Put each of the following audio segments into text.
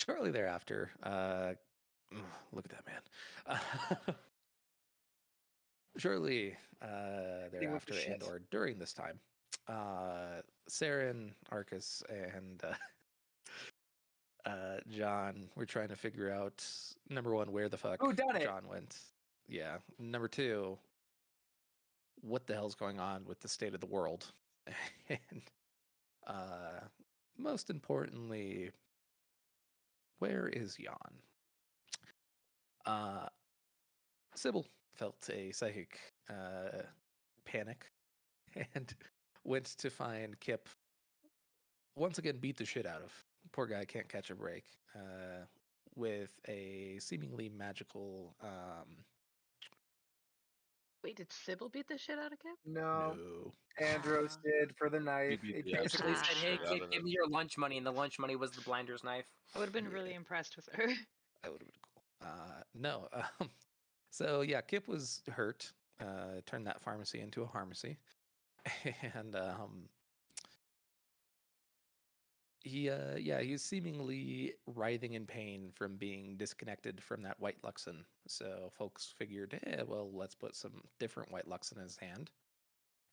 Shortly thereafter, look at that man. Shortly thereafter, and or during this time, Saren, Arcus, and John were trying to figure out, number one, where the fuck John went. Yeah. Number two, what the hell's going on with the state of the world? And most importantly, where is Jan? Sybil felt a psychic panic and went to find Kip. Once again, beat the shit out of. Poor guy can't catch a break. With a seemingly magical. Wait, did Sybil beat the shit out of Kip? No. Andros did for the knife. He It basically basically said, "Hey, kid, give me your lunch money," and the lunch money was the blinder's knife. I would have been really impressed with her. That would have been cool. No. So yeah, Kip was hurt. Turned that pharmacy into a pharmacy, and he's seemingly writhing in pain from being disconnected from that white Luxon. So folks figured, well, let's put some different white Lux in his hand.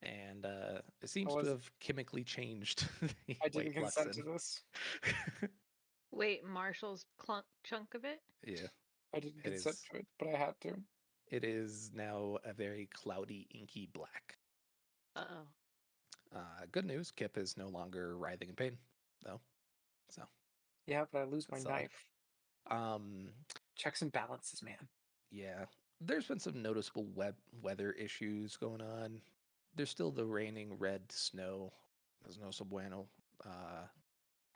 And it seems to have chemically changed the I didn't white consent to Luxon. this. Wait, Marshall's chunk of it? Yeah. I didn't consent to it, but I had to. It is now a very cloudy, inky black. Uh-oh. Good news, Kip is no longer writhing in pain, though. So. Yeah, but I lose my knife. Checks and balances, man. Yeah. There's been some noticeable weather issues going on. There's still the raining red snow. There's no so bueno.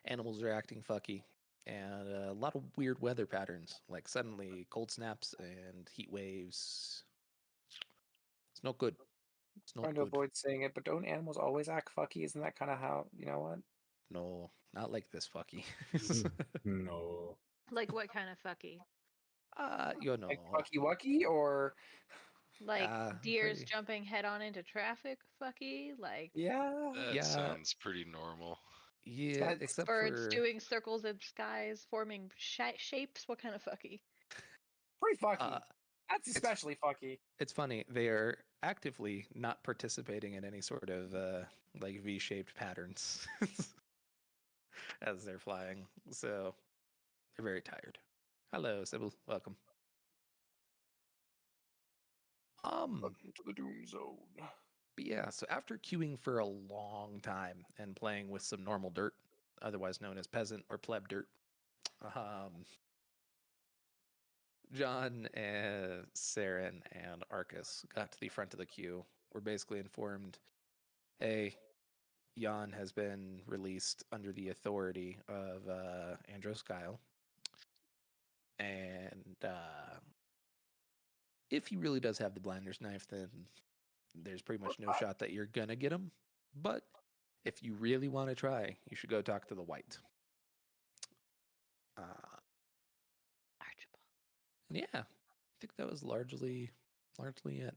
Animals are acting fucky. And a lot of weird weather patterns, like suddenly cold snaps and heat waves. It's not good. It's not trying to avoid saying it, but don't animals always act fucky? Isn't that kind of how, you know what? No, not like this fucky. No. Like what kind of fucky? You know. Like fucky wucky or... Like deers jumping head on into traffic fucky? Like... Yeah. That sounds pretty normal. Yeah, except birds for... doing circles in skies, forming shapes. What kind of fucky? Pretty fucky. That's especially fucky. It's funny. They are actively not participating in any sort of like V-shaped patterns as they're flying. So they're very tired. Hello, Sybil. Welcome. Welcome to the Doom Zone. But yeah, so after queuing for a long time and playing with some normal dirt, otherwise known as peasant or pleb dirt, John and Saren and Arcus got to the front of the queue. Were basically informed, hey, Jan has been released under the authority of Andros Kyle. And if he really does have the blinder's knife, then there's pretty much no shot that you're going to get him. But if you really want to try, you should go talk to the white. Archibald. Yeah, I think that was largely it.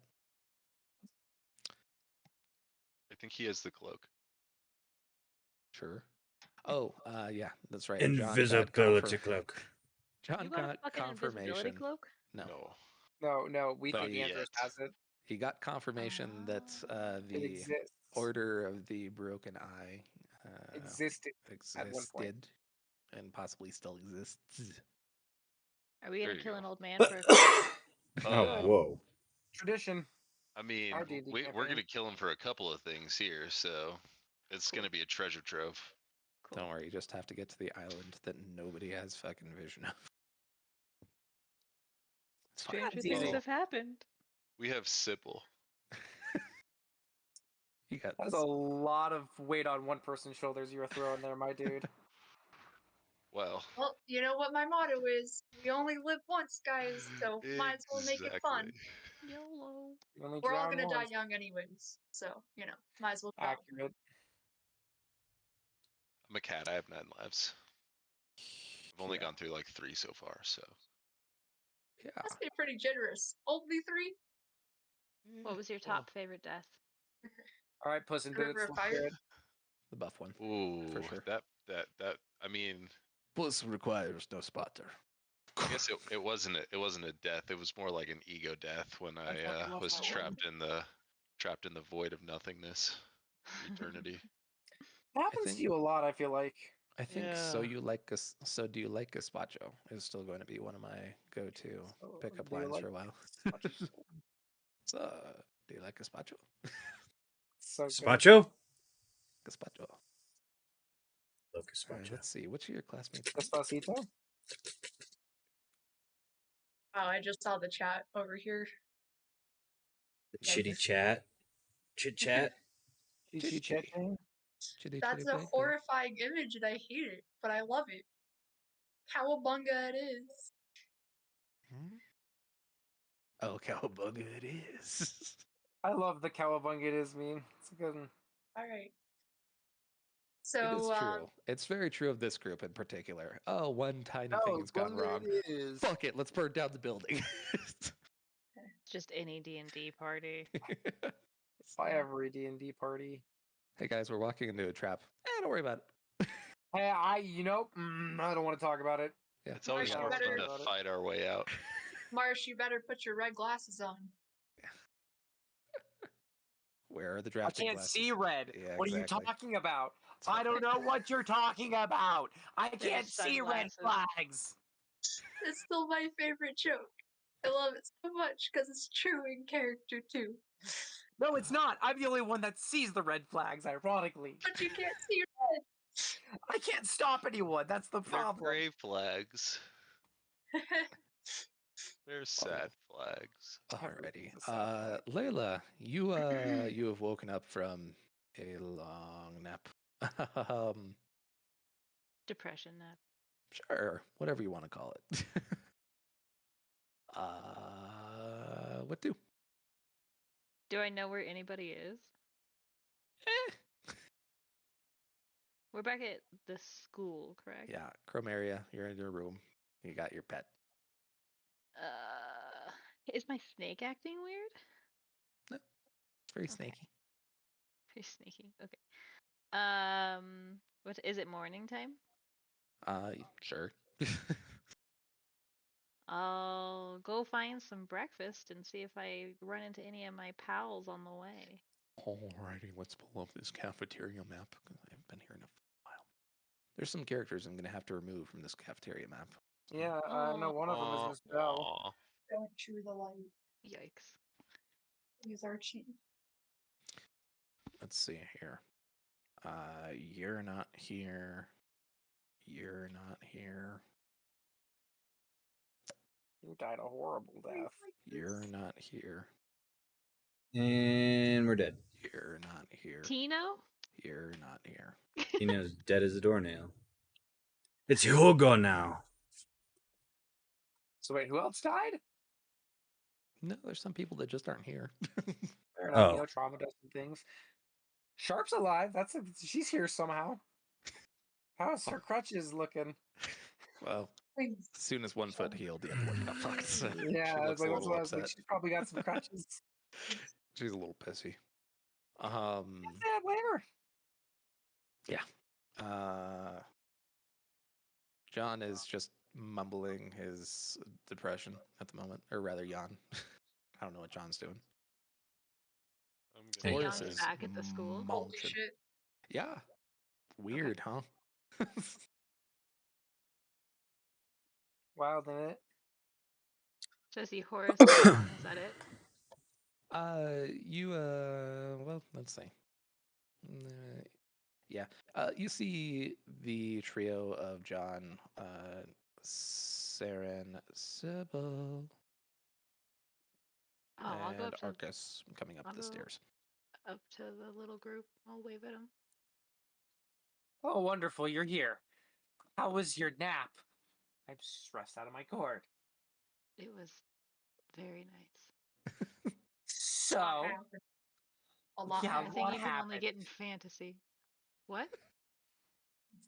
I think he has the cloak. Sure. Oh, yeah, that's right. Invisibility cloak. John got confirmation. Cloak? No. We think Andros has it. He got confirmation that the Order of the Broken Eye existed at one point. And possibly still exists. Are we gonna kill an old man for whoa. Tradition. I mean, we're going to kill him for a couple of things here, so it's going to be a treasure trove. Cool. Don't worry, you just have to get to the island that nobody has fucking vision of. Stranger things have happened. We have Sybil. That's a lot of weight on one person's shoulders you're throwing there, my dude. Well, you know what my motto is. We only live once, guys, so might as well make it fun. YOLO. We're all gonna die young anyways, so, might as well go. Accurate. I'm a cat. I have 9 lives. I've only gone through like 3 so far, so. Yeah. That's pretty generous. Only 3? What was your top favorite death? All right, Puss in Boots. The buff one. Ooh, for sure. That. I mean, Puss requires no spotter. I guess it wasn't a death. It was more like an ego death when I was trapped in the void of nothingness, eternity. It happens to you a lot, I feel like. I think so. Do you like gazpacho? Is still going to be one of my go-to pickup lines for a while. So, do you like gazpacho? So Gazpacho? Gazpacho. Love All right, gazpacho. let's see. Which of your classmates? Despacito? Oh, I just saw the chat over here. The chitty chat. Chit chat. Chitty chitty. That's a horrifying image and I hate it, but I love it. Cowabunga it is. Oh, cowabunga it is. I love the cowabunga it is meme. It's a good one. Alright. It is So, true. It's very true of this group in particular. Oh, one tiny thing has gone bunga wrong. it is. Fuck it, let's burn down the building. Just any D&D party. If I ever a D&D party. Hey guys, we're walking into a trap. Don't worry about it. Hey, I don't want to talk about it. Yeah. It's always Marsh, more you fun better- to fight our way out. Marsh, you better put your red glasses on. Where are the I drafting can't glasses? see red. Yeah, What are you exactly. talking about? I don't know what you're talking about. I They're can't see red sunglasses. flags. It's still my favorite joke. I love it so much because it's true in character too. No, it's not. I'm the only one that sees the red flags, ironically. But you can't see red. I can't stop anyone. That's the They're problem. gray flags. They're sad flags. Alrighty. Everything's a sad flag. Layla, you you have woken up from a long nap. Depression nap. Sure, whatever you want to call it. What do? Do I know where anybody is? We're back at the school, correct? Yeah, Chrome area. You're in your room. You got your pet. Is my snake acting weird? It's very Okay. snaky. Very sneaky. Okay. What is it? Morning time? Sure. I'll go find some breakfast and see if I run into any of my pals on the way. Alrighty, let's pull up this cafeteria map. I haven't been here in a while. There's some characters I'm gonna have to remove from this cafeteria map. Yeah, I know one of them is Miss Bell. Aw. Don't chew the light. Yikes. Use our cheat. Let's see here. You're not here. You're not here. You died a horrible death. You're not here. And we're dead. You're not here. Tino? You're not here. Tino's dead as a doornail. It's your go now. So wait, who else died? No, there's some people that just aren't here. Fair enough, Oh. trauma does some things. Sharp's alive. She's here somehow. How's her crutches looking? Well, as soon as one foot healed, the other one got fucked. So Yeah, she looks that's a what little I was like. upset. She's probably got some crutches. She's a little pissy. Yeah, later. John is just mumbling his depression at the moment, or rather, yawn. I don't know what John's doing. I'm Hey. gonna John's Boris is back at the school. Holy munching. shit. Yeah, weird, huh? Wild, isn't it? So is he Horace? Is that it? Well, let's see. Yeah, you see the trio of John, Saren, Sybil, Oh, I'll go and up to Arcus coming up I'll the go- stairs. up to the little group. I'll wave at him. Oh, wonderful. You're here. How was your nap? I'm stressed out of my cord. It was very nice. So, A lot Yeah, I happened. think what you can only happened? get in fantasy. What?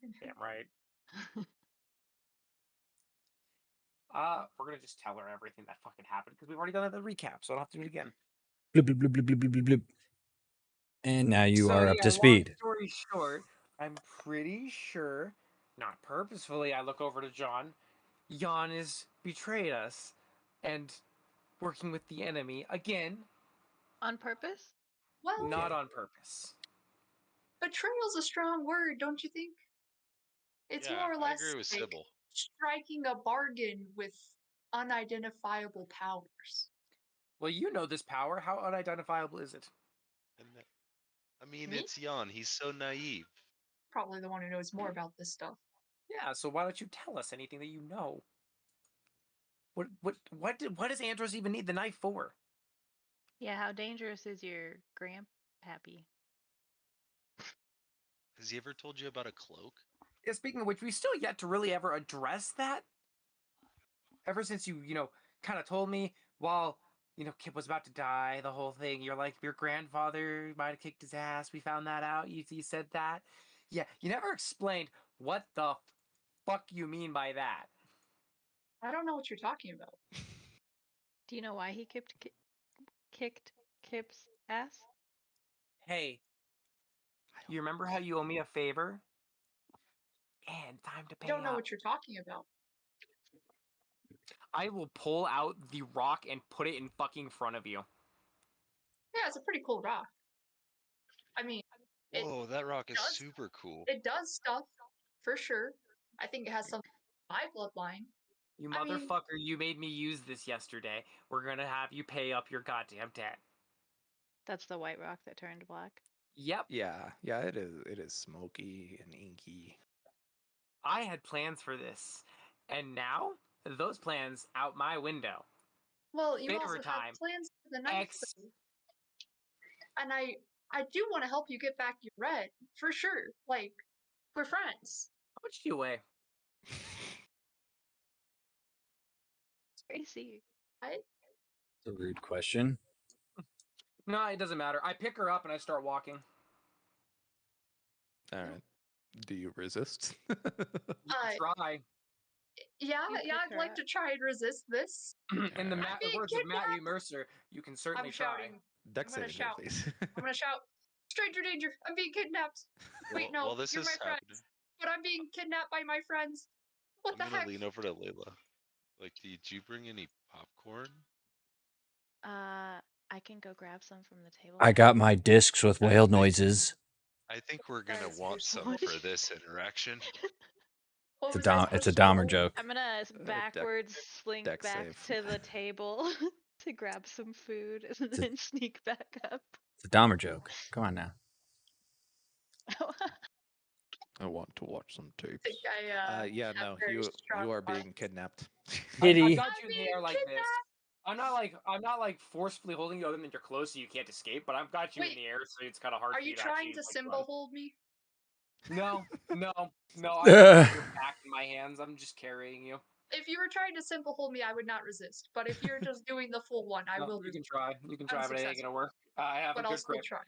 damn right. We're gonna just tell her everything that fucking happened because we've already done the recap, so I don't have to do it again. Bloop, bloop, bloop, bloop, bloop, bloop, bloop, bloop. And now you So, are up yeah, to speed. Long story short, I'm pretty sure Not purposefully. I look over to John. Jan has betrayed us and working with the enemy again. On purpose? Well, Not on purpose. betrayal's a strong word, don't you think? It's Yeah, more or I less agree with like Sybil. striking a bargain with unidentifiable powers. Well, you know this power. How unidentifiable is it? And I mean, Me? it's Jan. He's so naive. Probably the one who knows more about this stuff. Yeah, so why don't you tell us anything that you know? What does Andros even need the knife for? Yeah, how dangerous is your grandpappy? Has he ever told you about a cloak? Yeah, speaking of which, we still yet to really ever address that. Ever since you kind of told me while, Kip was about to die, the whole thing, you're like, your grandfather might have kicked his ass. We found that out. You said that. Yeah, you never explained what the fuck you mean by that. I don't know what you're talking about. Do you know why he kicked Kip's ass? Hey, you remember how you owe me a favor? And time to I pay don't know up. what you're talking about. I will pull out the rock and put it in fucking front of you. Yeah, it's a pretty cool rock. I mean, it Whoa, that rock is does super cool. it does stuff for sure. I think it has some my bloodline. You I mean- motherfucker, you made me use this yesterday. We're gonna have you pay up your goddamn debt. That's the white rock that turned black. Yep. Yeah, it is. It is smoky and inky. I had plans for this, and now those plans out my window. Well, you Favor also time. have plans for the knife, though. And I do want to help you get back your red for sure. Like, we're friends. How much do you weigh? Tracy. Right? It's a rude question. No, it doesn't matter. I pick her up and I start walking. All right. Do you resist? You can try. Yeah, You pick I'd her like up. to try and resist this. In the Alright. being words of Matthew kidnapped. Mercer, you can certainly I'm try. shouting. Dex I'm gonna saving throw, shout. please. I'm gonna shout. Stranger danger! I'm being kidnapped. Wait, Well, no, while this you're is my happening, friends, but I'm being kidnapped by my friends. What I'm the gonna heck? lean over to Layla. Like, did you bring any popcorn? I can go grab some from the table. I got my discs with whale noises. I think we're Guys, gonna you're want some What? for this interaction. What It's a was I It's a supposed to Dahmer roll? joke. I'm gonna backwards slink deck back save. to the table to grab some food and then sneak back up. It's a Dahmer joke. Come on now. I want to watch some I tapes. think Yeah, have no, very strong you are thoughts. being kidnapped. I've Kitty. got I'm you in the being air like this. kidnapped. I'm not like forcefully holding you other than you're close so you can't escape, but I've got you in Wait, the air so it's kind of hard Are for you you to trying actually to like, symbol run. hold me? No. I have your back in my hands. I'm just carrying you. If you were trying to symbol hold me, I would not resist. But if you're just doing the full one, I No, will you can resist. try. You can try, but it ain't gonna work. I have But a I'll good still grip. try.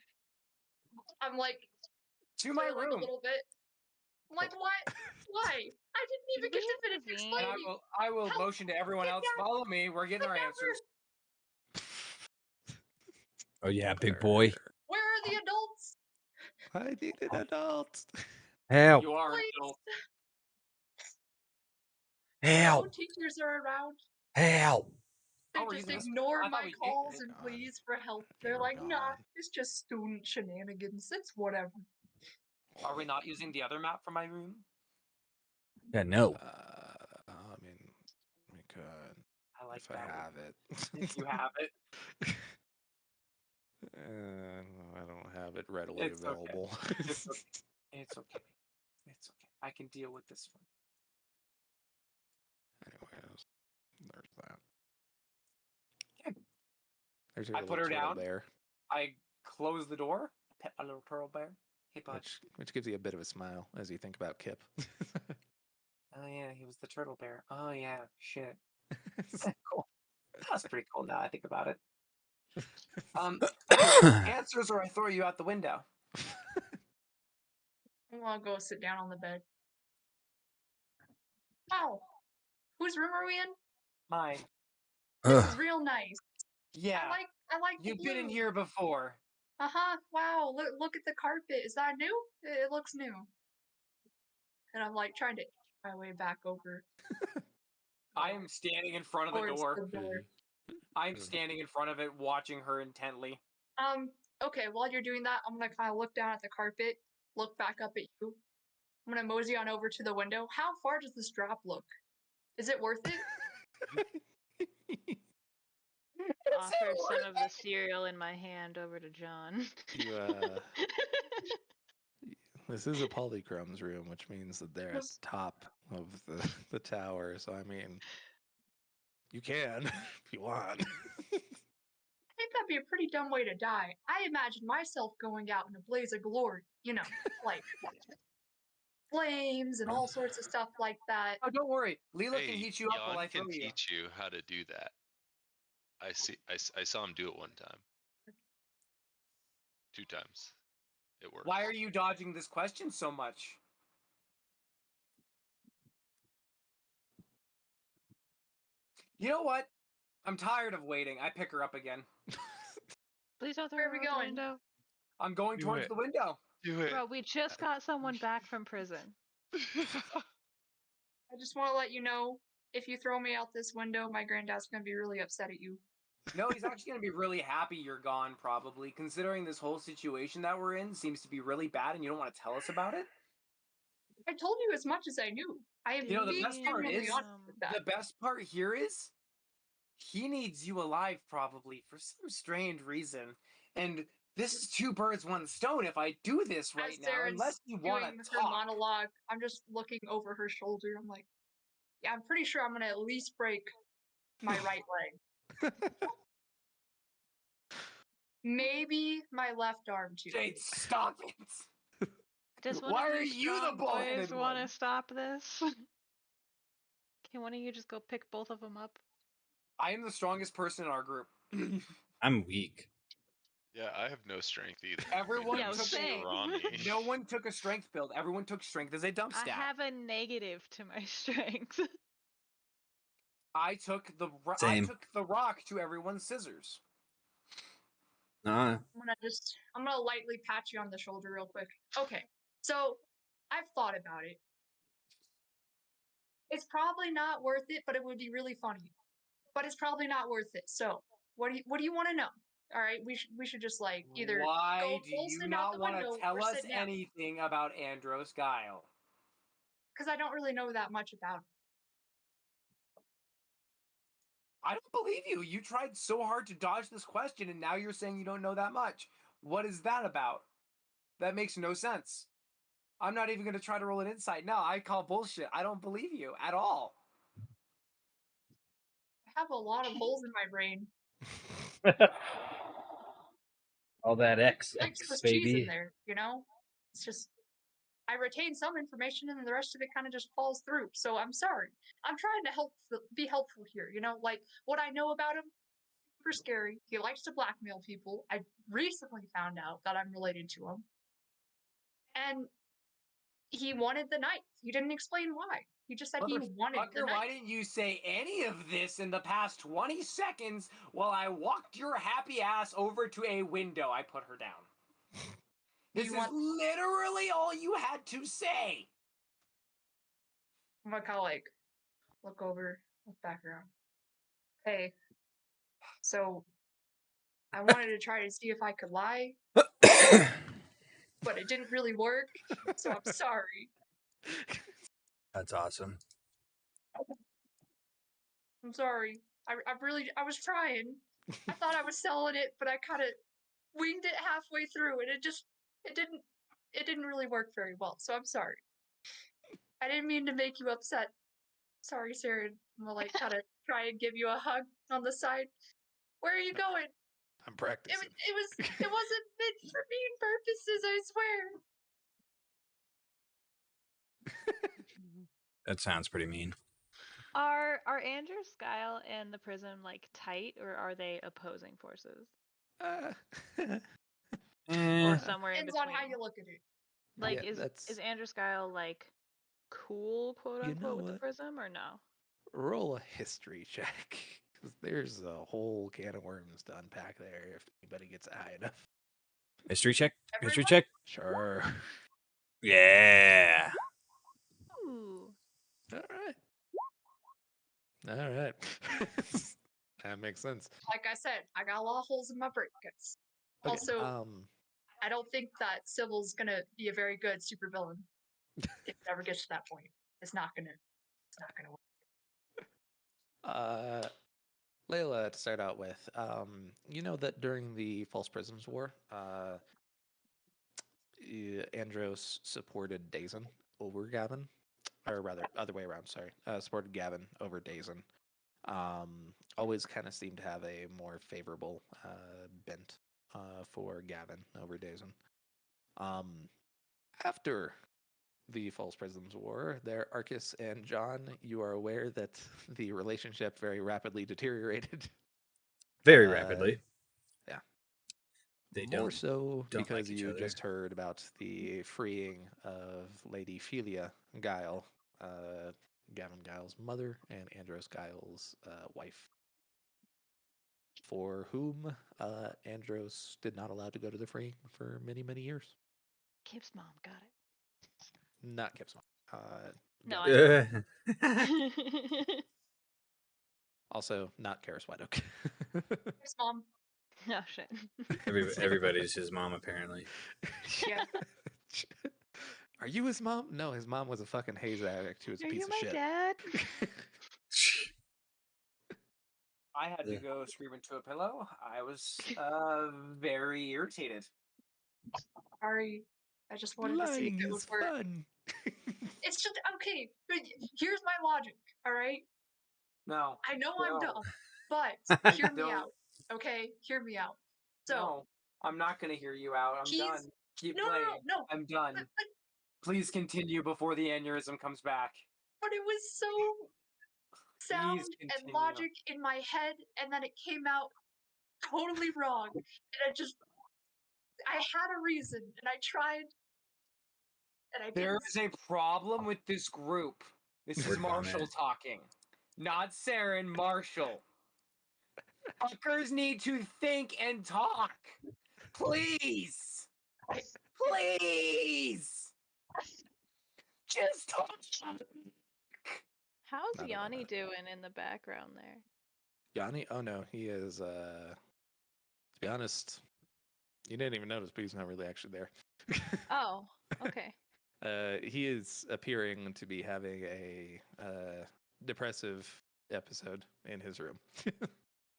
I'm like To my flailing a room. little bit. I'm like, what? Why? I didn't even get to finish Leaving. And explaining. I will Help! motion to everyone else, Kidnap! follow me. We're getting our answers. Oh yeah, big boy. Where are the adults? I need an adult. Help! You are an Please. adult. No Help! teachers are around. Help! They Oh, we're just using this? ignore I thought my we- calls You're and gone. pleas for help. They're You're like, nah, gone. it's just student shenanigans. It's whatever. Are we not using the other map for my room? Yeah, no. I mean, we could I like if I that one. have it. If you have it. I don't have it readily It's okay. available. It's okay. It's okay. It's okay. I can deal with this one. Anyways, there's that. Yeah. There's your I little put her turtle down. bear, I close the door. Pet my little turtle bear. Hey, bud. which gives you a bit of a smile as you think about Kip. Oh yeah, he was the turtle bear. Oh yeah, shit. Cool. That's pretty cool now I think about it. Anyway, answers or I throw you out the window. I'll go sit down on the bed. Wow. Whose room are we in? Mine. This is real nice. Yeah. I like the You've been in blue. here before. Uh-huh. Wow. Look at the carpet. Is that new? It looks new. and I'm like trying to inch my way back over. I am standing in front of the towards door. the door. I'm standing in front of it, watching her intently. Okay, while you're doing that, I'm gonna kind of look down at the carpet, look back up at you. I'm gonna mosey on over to the window. How far does this drop look? Is it worth it? Offer some of the cereal in my hand over to John. You, this is a polychrome's room, which means that they're at the top of the tower. So I mean, you can if you want. I think that'd be a pretty dumb way to die. I imagine myself going out in a blaze of glory, you know, like flames and all sorts of stuff like that. Oh, don't worry. Leela can Hey, heat you up while I Jan throw can you. teach you how to do that. I saw him do it one time. 2 times. It worked. Why are you dodging this question so much? You know what? I'm tired of waiting. I pick her up again. Please don't throw Where are her we out the going? window. I'm going Do towards it. the window. Do it. Bro, we just got someone back from prison. I just want to let you know, if you throw me out this window, my granddad's gonna be really upset at you. No, he's actually going to be really happy you're gone, probably, considering this whole situation that we're in seems to be really bad and you don't want to tell us about it. I told you as much as I knew. I am You know, the best part genuinely is, honest with that. the best part here is, he needs you alive, probably, for some strange reason. And this is 2 birds, 1 stone if I do this right As now, Sarah's unless you want doing to her talk. monologue, I'm just looking over her shoulder. I'm like, yeah, I'm pretty sure I'm gonna at least break my right leg. Maybe my left arm too. Jade, stop it! Does one Why of are you you the strong bullheaded boys want one? to stop this? Can one of you just go pick both of them up? I am the strongest person in our group. I'm weak. Yeah, I have no strength either. Everyone Yeah, I'm took same. scrawny. No one took a strength build. Everyone took strength as a dump I stat. have a negative to my strength. I took the Same. rock to everyone's scissors. Nah. I'm gonna lightly pat you on the shoulder real quick. Okay, so I've thought about it. It's probably not worth it, but it would be really funny. But it's probably not worth it. So what do you want to know? All right, we should just like either Why go do full you send out not the want window to tell or us sit down. anything about Andros Guile? Because I don't really know that much about him. I don't believe you. You tried so hard to dodge this question, and now you're saying you don't know that much. What is that about? That makes no sense. I'm not even going to try to roll an insight. No, I call bullshit. I don't believe you at all. I have a lot of holes in my brain. All that X, Like X, Swiss cheese in baby. there, you know? It's just I retain some information and the rest of it kind of just falls through. So I'm sorry. I'm trying to be helpful here, you know? Like what I know about him, super scary. He likes to blackmail people. I recently found out that I'm related to him. And he wanted the knife. He didn't explain why. He just said he wanted the Motherfucker, knife. why didn't you say any of this in the past 20 seconds while I walked your happy ass over to a window? I put her down. This is literally all you had to say. I'm gonna kind of like look over, look back around. Hey, so I wanted to try to see if I could lie, but it didn't really work. So I'm sorry. That's awesome. I'm sorry. I was trying. I thought I was selling it, but I kind of winged it halfway through, and it didn't really work very well. So I'm sorry. I didn't mean to make you upset. Sorry, Sarah. I'm gonna like kind of try and give you a hug on the side. Where are you going? I'm practicing. It wasn't meant for mean purposes, I swear. That sounds pretty mean. Are Andrews, Guile, and the Prism like tight, or are they opposing forces? Or somewhere in Depends between? on how you look at it. Like, Yeah, is Andrews, Guile like cool, quote unquote, with the Prism, or no? Roll a history check. 'Cause there's a whole can of worms to unpack there if anybody gets high enough. History check? History Everyone? check? Sure. Yeah. All right. All right. That makes sense. Like I said, I got a lot of holes in my brackets. Okay. Also, I don't think that Sybil's gonna be a very good supervillain if it ever gets to that point. It's not gonna work. Layla, to start out with, you know that during the False Prisms War, Andros supported Dazen over Gavin, or rather, other way around. Sorry, supported Gavin over Dazen. Always kind of seemed to have a more favorable bent for Gavin over Dazen. After the False Prisms War, there, Arcus and John, you are aware that the relationship very rapidly deteriorated. Very rapidly. Yeah. They More don't so like because each you other. just heard about the freeing of Lady Felia Guile, Gavin Giles' mother, and Andros Giles' wife, for whom Andros did not allow to go to the freeing for many, many years. Kip's mom got it. Not Kip's mom. No, Gavin's I mom. know. Also, not Karis White Oak. Thanks, Mom. Oh shit. Everybody's his mom, apparently. Yeah. Are you his mom? No, his mom was a fucking haze addict who was a Are piece you of my shit. dad? I had to Yeah. go scream into a pillow. I was very irritated. Sorry. I just wanted to see if Lying it would is work. fun. It's just okay. But here's my logic. All right. No. I know No. I'm dumb, but hear me Don't. out. Okay, hear me out. So No. I'm not gonna hear you out. I'm he's done. Keep no, playing. no. I'm done. But Please continue before the aneurysm comes back. it was so Please sound and continue. logic in my head, and then it came out totally wrong. And I had a reason, and I tried, and I There didn't. is a problem with this group. This Work is on Marshall it. talking, not Saren. Marshall. Fuckers need to think and talk. Please. Please. Just talk. How's I don't know Yanni that. doing in the background there? Yanni? Oh no, he is. To be honest, you didn't even notice, but he's not really actually there. Oh, okay. He is appearing to be having a depressive episode in his room.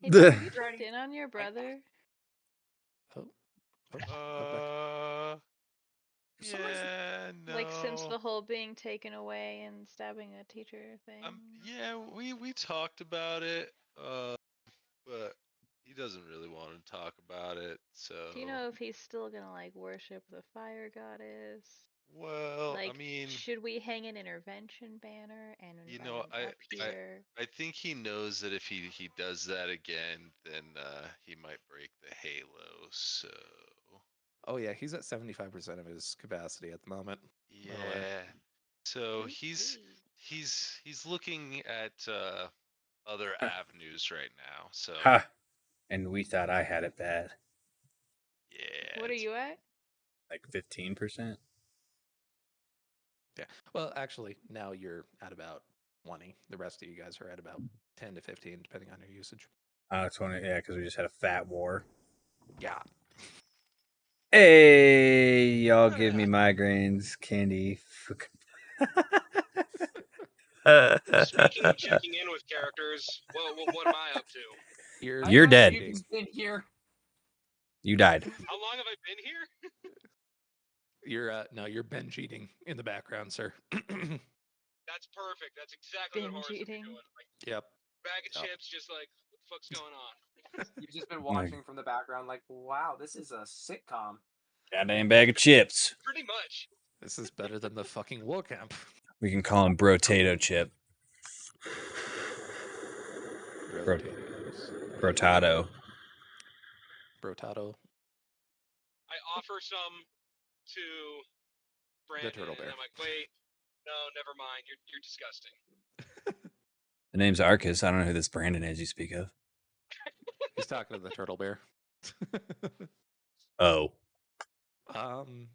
Hey, Doc, have you checked Ready. in on your brother? Oh, look back. For some reason- Yeah, no. Like since the whole being taken away and stabbing a teacher thing? Yeah, we talked about it, but he doesn't really want to talk about it. So, Do you know if he's still gonna like worship the fire goddess? well, I Like, mean, should we hang an intervention banner and you invite know, him up here? I think he knows that if he does that again, then he might break the halo. So, Oh yeah, he's at 75% of his capacity at the moment. Well aware. yeah. So Okay. he's looking at other avenues right now. So, Ha! And we thought I had it bad. yeah. What are you at? Like 15%? Yeah. Well, actually, now you're at about 20. The rest of you guys are at about 10 to 15, depending on your usage. 20, yeah, because we just had a fat war. Yeah. Hey, y'all give me migraines, candy. Speaking of checking in with characters, what am I up to? You're, You're dead. You've just been here. You died. How long have I been here? no, you're binge eating in the background, sir. That's perfect. That's exactly what Binge Horace would be eating. doing. Like Yep. bag of Yep. chips, just like what the fuck's going on? You've just been watching from the background, like, wow, this is a sitcom. Goddamn bag of chips. Pretty much. This is better than the fucking war camp. We can call him Brotato Chip. Potatoes. Brotato. Brotato. I offer some to Brandon, turtle bear. and I'm like, wait, no, never mind. You're disgusting. The name's Arcus. I don't know who this Brandon is you speak of. He's talking to the turtle bear. Oh. You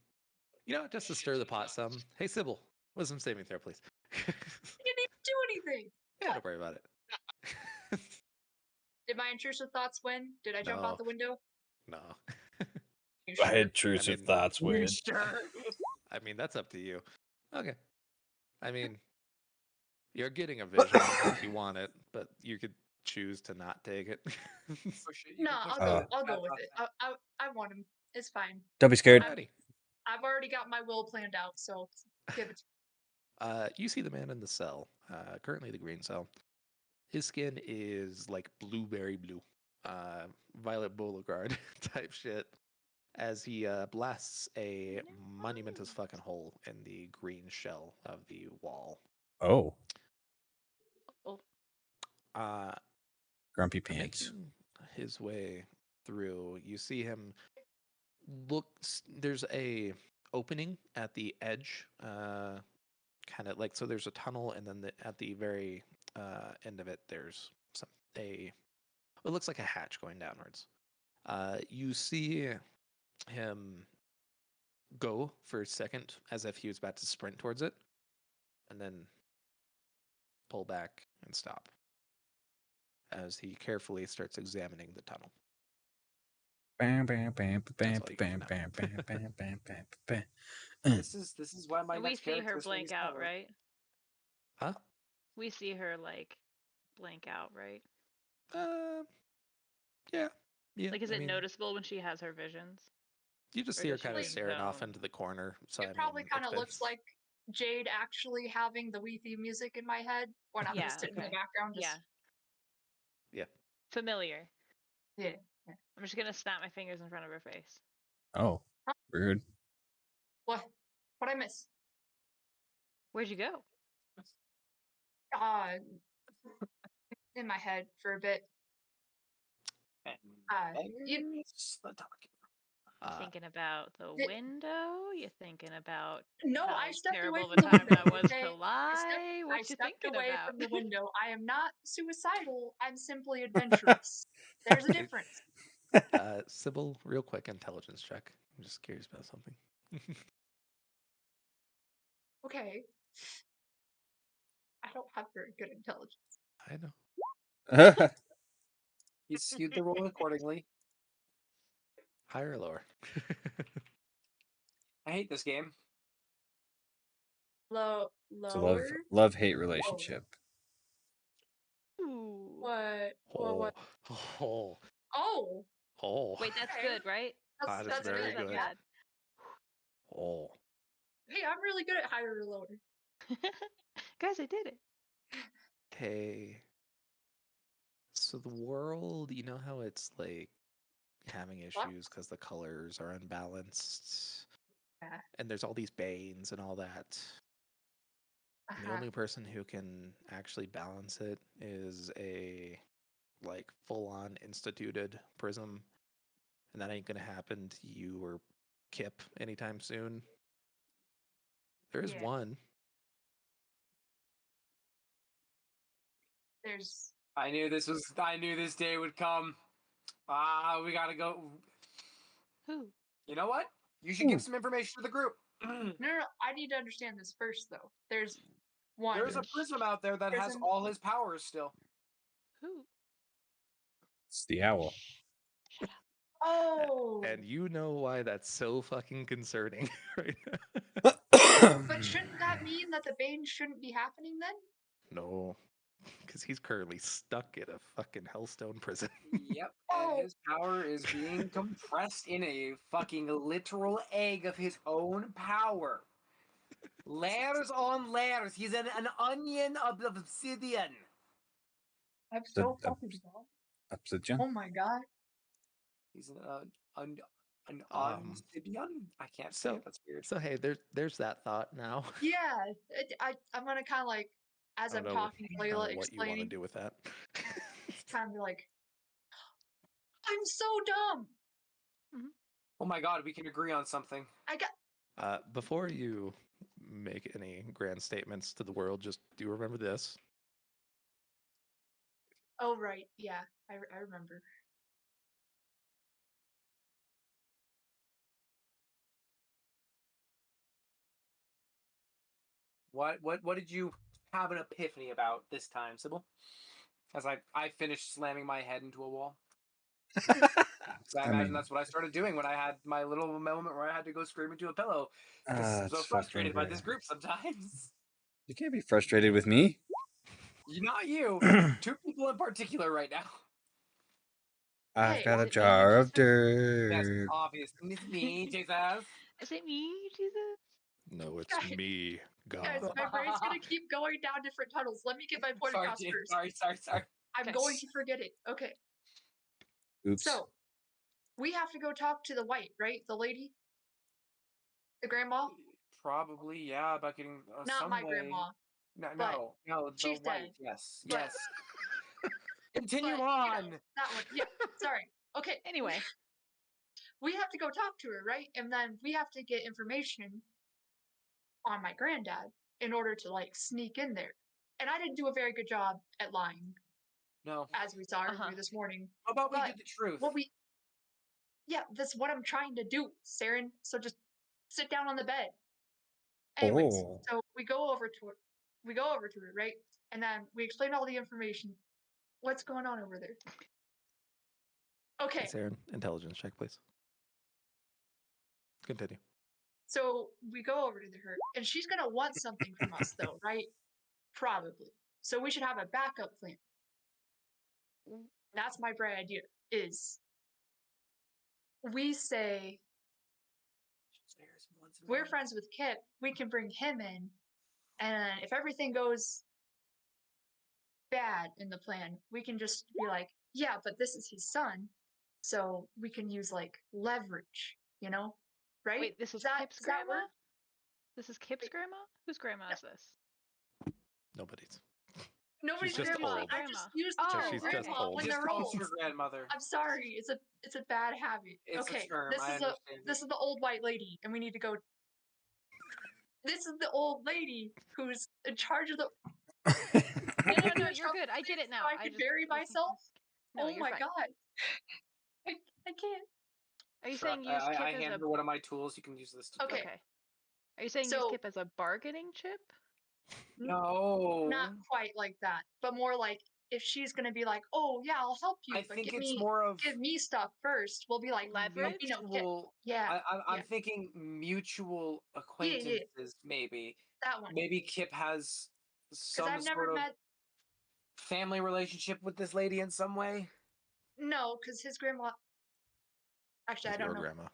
know, just to stir the pot some. Hey, Sybil, wisdom saving throw, please. anything. Yeah, What? don't worry about it. Did my intrusive thoughts win? Did I jump No. out the window? No. You My sure? intrusive mean- thoughts You win. sure? I mean, that's up to you. Okay. I mean, you're getting a vision if you want it, but you could choose to not take it. Push it. You No, can push I'll it. go. I'll go with That's it. I want him. It's fine. Don't be scared. Alrighty. I've already got my will planned out, so give it. You see the man in the cell, currently the green cell. His skin is like blueberry blue, Violet Beauregard type shit, as he blasts a monumentous fucking hole in the green shell of the wall. Oh, Oh, Uh, grumpy pants. making his way through, you see him look. There's a opening at the edge, kind of like, so there's a tunnel, and then at the very end of it, there's it looks like a hatch going downwards. You see him go for a second as if he was about to sprint towards it, and then pull back and stop as he carefully starts examining the tunnel. Bam, bam, bam, bam, all you bam, get bam, for bam, bam, bam, bam, bam. This is why my and we next see character her is gonna be blank out, Skylar. right? Huh? We see her like blank out, right? Yeah. Yeah. Like, is I it mean, noticeable when she has her visions? you just or see her does she kind of like staring off know? into the corner. So It I probably mean, kind it's of been looks like Jade actually having the Wii theme music in my head when I'm Yeah, just sitting in okay. the background. Just Yeah. yeah. Familiar. yeah. I'm just gonna snap my fingers in front of her face. Oh, rude. What? What I miss? Where'd you go? Uh, in my head for a bit. You- There's the talking. You thinking about the window? You thinking about No, how I stepped away terrible from the the time window. that was Okay, to lie? I What you stepped thinking away about? from the window. I am not suicidal. I'm simply adventurous. There's a difference. Sybil, real quick intelligence check. I'm just curious about something. Okay. I don't have very good intelligence. I know. You skewed the roll accordingly. Higher or lower? I hate this game. It's a Lower. love hate relationship. Ooh. What? Oh. Oh. Oh, Oh. Wait, that's Okay. good, right? That is that's very Is that good. bad? Oh. Hey, I'm really good at higher or lower. Guys, I did it. Okay. So the world, you know how it's like having issues because the colors are unbalanced, Yeah. and there's all these banes and all that. And the only person who can actually balance it is a like full-on instituted prism, and that ain't gonna happen to you or Kip anytime soon. There is Yeah. one. There's I knew this day would come. We gotta go. Who? You know what? You should give some information to the group. no. I need to understand this first, though. There's one. There's a prism out there that has Prism. all his powers still. Who? It's the owl. Shut up. Oh, And you know why that's so fucking concerning right now. but shouldn't that mean that the Bane shouldn't be happening then? No, because he's currently stuck in a fucking hellstone prison. Yep, and his power is being compressed in a fucking literal egg of his own power. Layers on layers. He's an onion of obsidian. I'm The- so the- fucking dumb. Obsidian? Oh my god. He's an Um, obsidian. I can't say So, it. That's weird. so hey, there's that thought now. Yeah, I'm gonna kind of like, as I I'm don't know, talking to I don't Layla, know what you want to explaining, do with that. kind of be like, I'm so dumb. Oh my god, we can agree on something. I got. Before you make any grand statements to the world, just do remember this. Oh right, yeah, I remember. What did you have an epiphany about this time, Sybil? As I finished slamming my head into a wall. So I imagine that's what I started doing when I had my little moment where I had to go scream into a pillow because I'm so it's fucking frustrated by this great. group sometimes. You can't be frustrated with me. Not you. 2 people in particular right now. I've Hey, got Is a it me, jar of Jesus? Yes, dirt. obviously. It's me, Jesus. Is it me, Jesus? No, it's Guys- me, Guys, God. my brain's gonna keep going down different tunnels. Let me get my point Sorry, across Jane. first. Sorry. I'm Okay. going to forget it. Okay. Oops. So we have to go talk to the white, right? The lady? The grandma? Probably, yeah, about getting Not some my way. grandma. No, but the she's white. dead. Yes, But- yes. Continue but, on. You know, that one. Yeah. Sorry. Okay. Anyway, We have to go talk to her, right? And then we have to get information on my granddad in order to like sneak in there. And I didn't do a very good job at lying, No. as we saw Uh-huh. earlier this morning. How about we But do the truth? Yeah, that's what I'm trying to do, Saren. So just sit down on the bed. Anyways, Oh. so we go over to it, right? And then we explain all the information. What's going on over there? Okay, Hey, Saren, intelligence check, please. Continue. so we go over to her, and she's gonna want something from us, though, right? Probably. So we should have a backup plan. That's my bright idea. Is we say we're friends with Kip, we can bring him in, and if everything goes bad in the plan, we can just be like, yeah, but this is his son, so we can use like leverage, you know? Right? wait, this is Does Kip's does that grandma? work? This is Kip's Wait. grandma? Whose grandma is this? Nobody's. Nobody's just grandma. old. I just used the Oh, term she's just grandma old. when Just they're call old. her grandmother. I'm sorry. It's a bad habit. It's Okay. a term. This I is understand. this is the old white lady, and we need to go. This is the old lady who's in charge of the. No, you're good. I get it now. So I can bury myself. No, Oh you're my fine. god. I can't. Are you Sure, saying use Kip I as hand a her one of my tools. You can use this. Okay. okay? Are you saying use So- Kip as a bargaining chip? No. Not quite like that, but more like if she's gonna be like, "Oh yeah, I'll help you, I but think give it's me more of give me stuff first." We'll be like, Leverage? you know, mutual. yeah, I'm yeah. thinking mutual Yeah. acquaintances. Maybe. that one. Maybe Kip has Because some I've never sort of met. family relationship with this lady in some way. No, because his grandma. Actually, I With don't your know, grandma.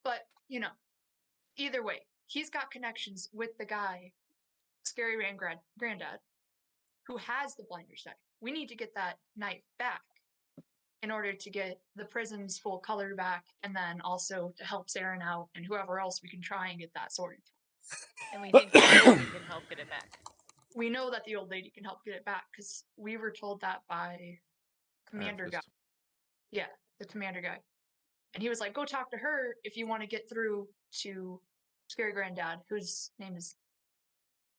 but you know, either way, he's got connections with the guy, Scary Granddad, who has the blinder's knife. We need to get that knife back in order to get the prison's full color back, and then also to help Saren out and whoever else we can try and get that sorted. And we think the old lady can help get it back. We know that the old lady can help get it back because we were told that by commander guy. Iron Fist. Yeah, the commander guy. And he was like, go talk to her if you want to get through to Scary Granddad, whose name is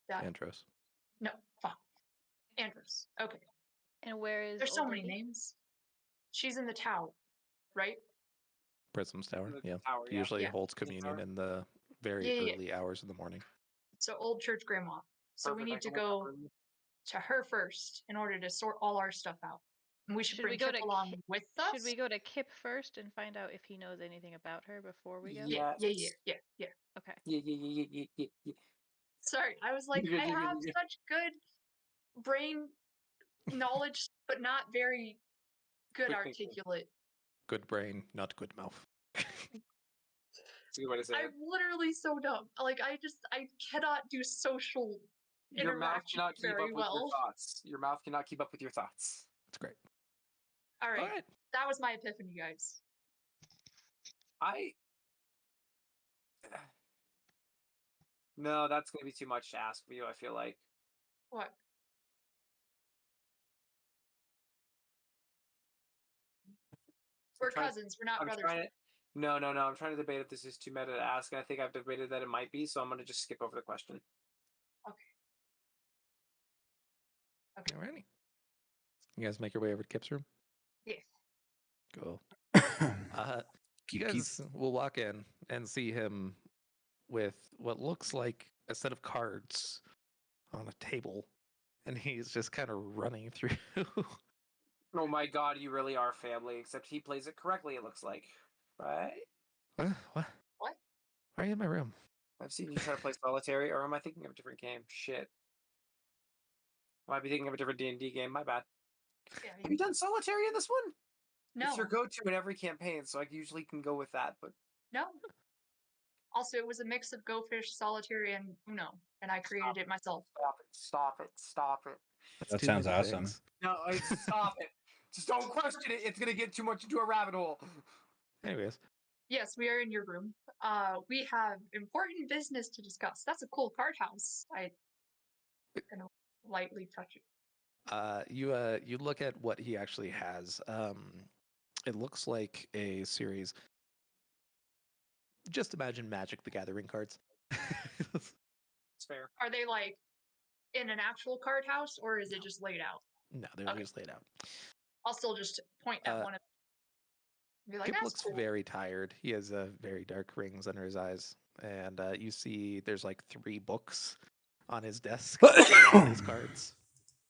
Dad. Andros. No, fuck. Andros. Okay. And where is There's old so many lady? names. She's in the tower, right? Prism's Tower. The Yeah. tower, yeah. Usually Yeah. holds The communion tower. in the very Yeah. early hours of the morning. So old church grandma. So we Perfect, I need to can look go up her- to her first in order to sort all our stuff out. And we should Should bring we go Kip to along with us. Should we go to Kip first and find out if he knows anything about her before we go? Yeah. Okay. Yeah. Sorry, I was like, I have such good brain knowledge, but not very good Quick thinking. articulate. Good brain, not good mouth. That's a good way to say I'm it. literally so dumb. Like I cannot do social Your mouth interaction cannot keep very up with your well. thoughts. Your mouth cannot keep up with your thoughts. That's great. All right, All right. that was my epiphany, guys. No, that's gonna be too much to ask of you. I feel like. What? We're trying to- cousins. We're not I'm brothers. trying to. No. I'm trying to debate if this is too meta to ask, and I think I've debated that it might be. So I'm gonna just skip over the question. Okay. Alrighty. You guys make your way over to Kip's room? Yes. Cool. You guys will walk in and see him with what looks like a set of cards on a table, and he's just kind of running through. Oh my god, you really are family, except he plays it correctly, it looks like. Right? What? What? Why are you in my room? I've seen you try to play solitary, or am I thinking of a different game? Shit. Might be thinking of a different D&D game, my bad. Yeah, Have you done solitary in this one? It's your no, go-to in every campaign, so I usually can go with that, but no. Also, it was a mix of Go Fish, Solitary, and Uno, and I created it myself. stop it, stop it. That's That too sounds many awesome. things. No, stop it. Just don't question it. It's gonna get too much into a rabbit hole. Anyways, Yes, we are in your room. We have important business to discuss. That's a cool card house. I gonna lightly touch it. you look at what he actually has. It looks like a series. Just imagine Magic: The Gathering cards. It's fair. Are they like in an actual card house, or is it just laid out? No, they're Okay. just laid out. I'll still just point at Uh, one of them. Be like, Kip that's looks cool. very tired. He has very dark rings under his eyes, and you see there's like 3 books on his desk with all these cards.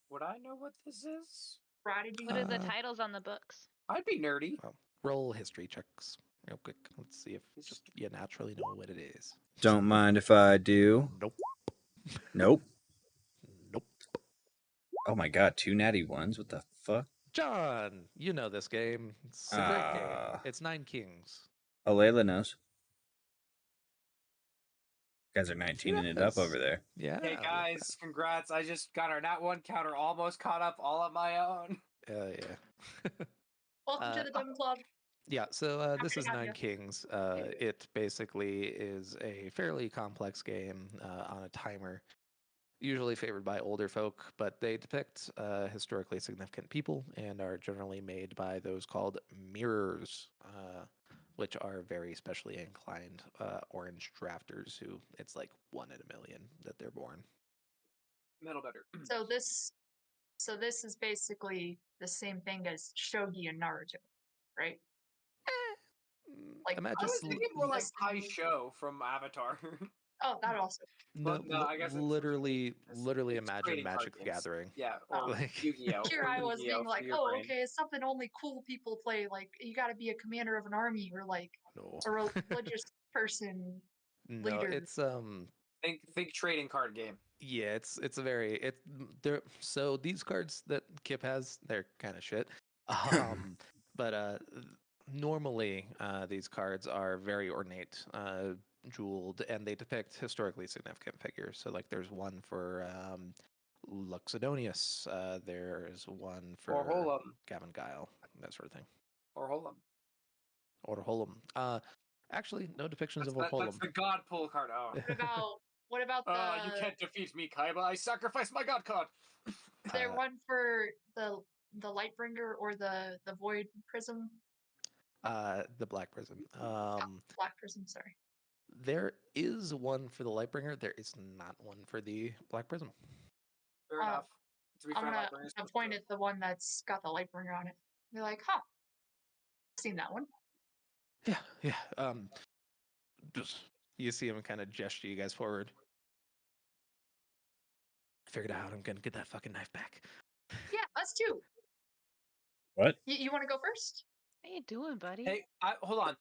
Would I know what this is? Prodigy. What are the Uh, titles on the books? I'd be nerdy. Well, roll history checks real quick. Let's see if just you naturally know what it is. Don't mind if I do. Nope. Nope. Nope. Oh my god, 2 natty ones. What the fuck? John, you know this game. It's a great game. Ah. It's 9 Kings. Oh, Layla knows. You guys are 19ing it up Yes. over there. Yeah. Hey look at guys, congrats. I just got our nat 1 counter almost caught up all on my own. that. Yeah. Welcome to the Dumb Club. Yeah, so this to is have 9 ya. Kings. It basically is a fairly complex game on a timer, usually favored by older folk, but they depict historically significant people and are generally made by those called mirrors, which are very specially inclined orange drafters who it's like 1 in a million that they're born. Metal better. So this is basically the same thing as Shogi and Naruto, right? Like Imagine I was thinking more like Less- Kai Show from Avatar. Oh, that also. no, no, I guess it's literally it's imagine trading card Magic: The games. Gathering. Yeah, or Like- Yu-Gi-Oh. Here or I was Yu-Gi-Oh being for like, your oh, brain. okay, it's something only cool people play. Like, you got to be a commander of an army or like No. a religious person. No, Leader. it's Think trading card game. yeah, it's a very there. So these cards that Kip has, they're kind of shit. But normally these cards are very ornate, jeweled, and they depict historically significant figures. So like, there's one for Luxidonius. There's one for Holum. Gavin Guile, that sort of thing. Or Holum. Or Holum. Actually, no depictions of That's Holum. the God pull card. Oh. What about the? You can't defeat me, Kaiba. I sacrificed my God card. Is there one for the Lightbringer or the Void Prism? The Black Prism. Black Prism. Sorry. There is one for the Lightbringer. There is not one for the Black Prism. Fair enough. To be I'm fair, gonna Lightbringer's I'm point at the one that's got the Lightbringer on it. Be like, huh? Seen that one? Yeah. Just you see him kind of gesture you guys forward. Figured out I'm gonna get that fucking knife back. Yeah, us too. What? You want to go first? What are you doing, buddy? Hey, hold on.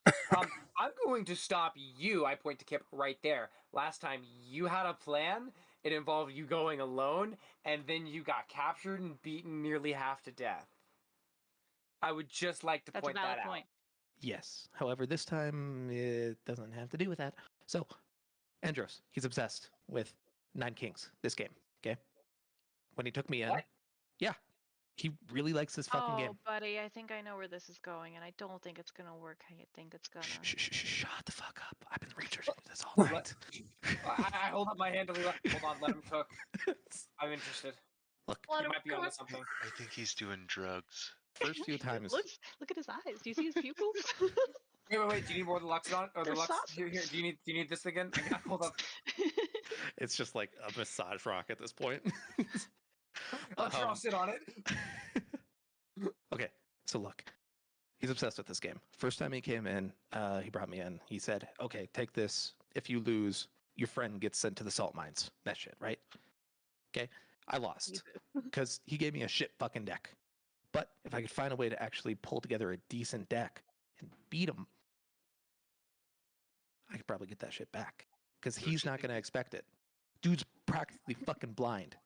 I'm going to stop you. I point to Kip right there. Last time you had a plan. It involved you going alone, and then you got captured and beaten nearly half to death. I would just like to That's a point valid that point. Yes. However, this time it doesn't have to do with that. So, Andros, he's obsessed with 9 Kings. This game. Okay. When he took me in, What? yeah, he really likes this fucking Oh, game. buddy, I think I know where this is going, and I don't think it's gonna work how you think it's gonna. Shut the fuck up. I've been researching this all night. I hold up my hand to Leela. Hold on, let him cook. I'm interested. Look, Let He him might be cook. onto something. I think he's doing drugs. first few times. Look at his eyes. Do you see his pupils? Wait. Do you need more of the Luxodon? Or the They're Lux? Here. saucers. Do you need this again? Hold up. It's just like a massage rock at this point. I'll draw sit on it. Okay, so look, he's obsessed with this game. First time he came in, he brought me in. He said, "Okay, take this. If you lose, your friend gets sent to the salt mines." That shit, right? Okay, I lost Jesus. because he gave me a shit fucking deck. But if I could find a way to actually pull together a decent deck and beat him, I could probably get that shit back because Don't he's you not think? going to expect it. Dude's practically fucking blind.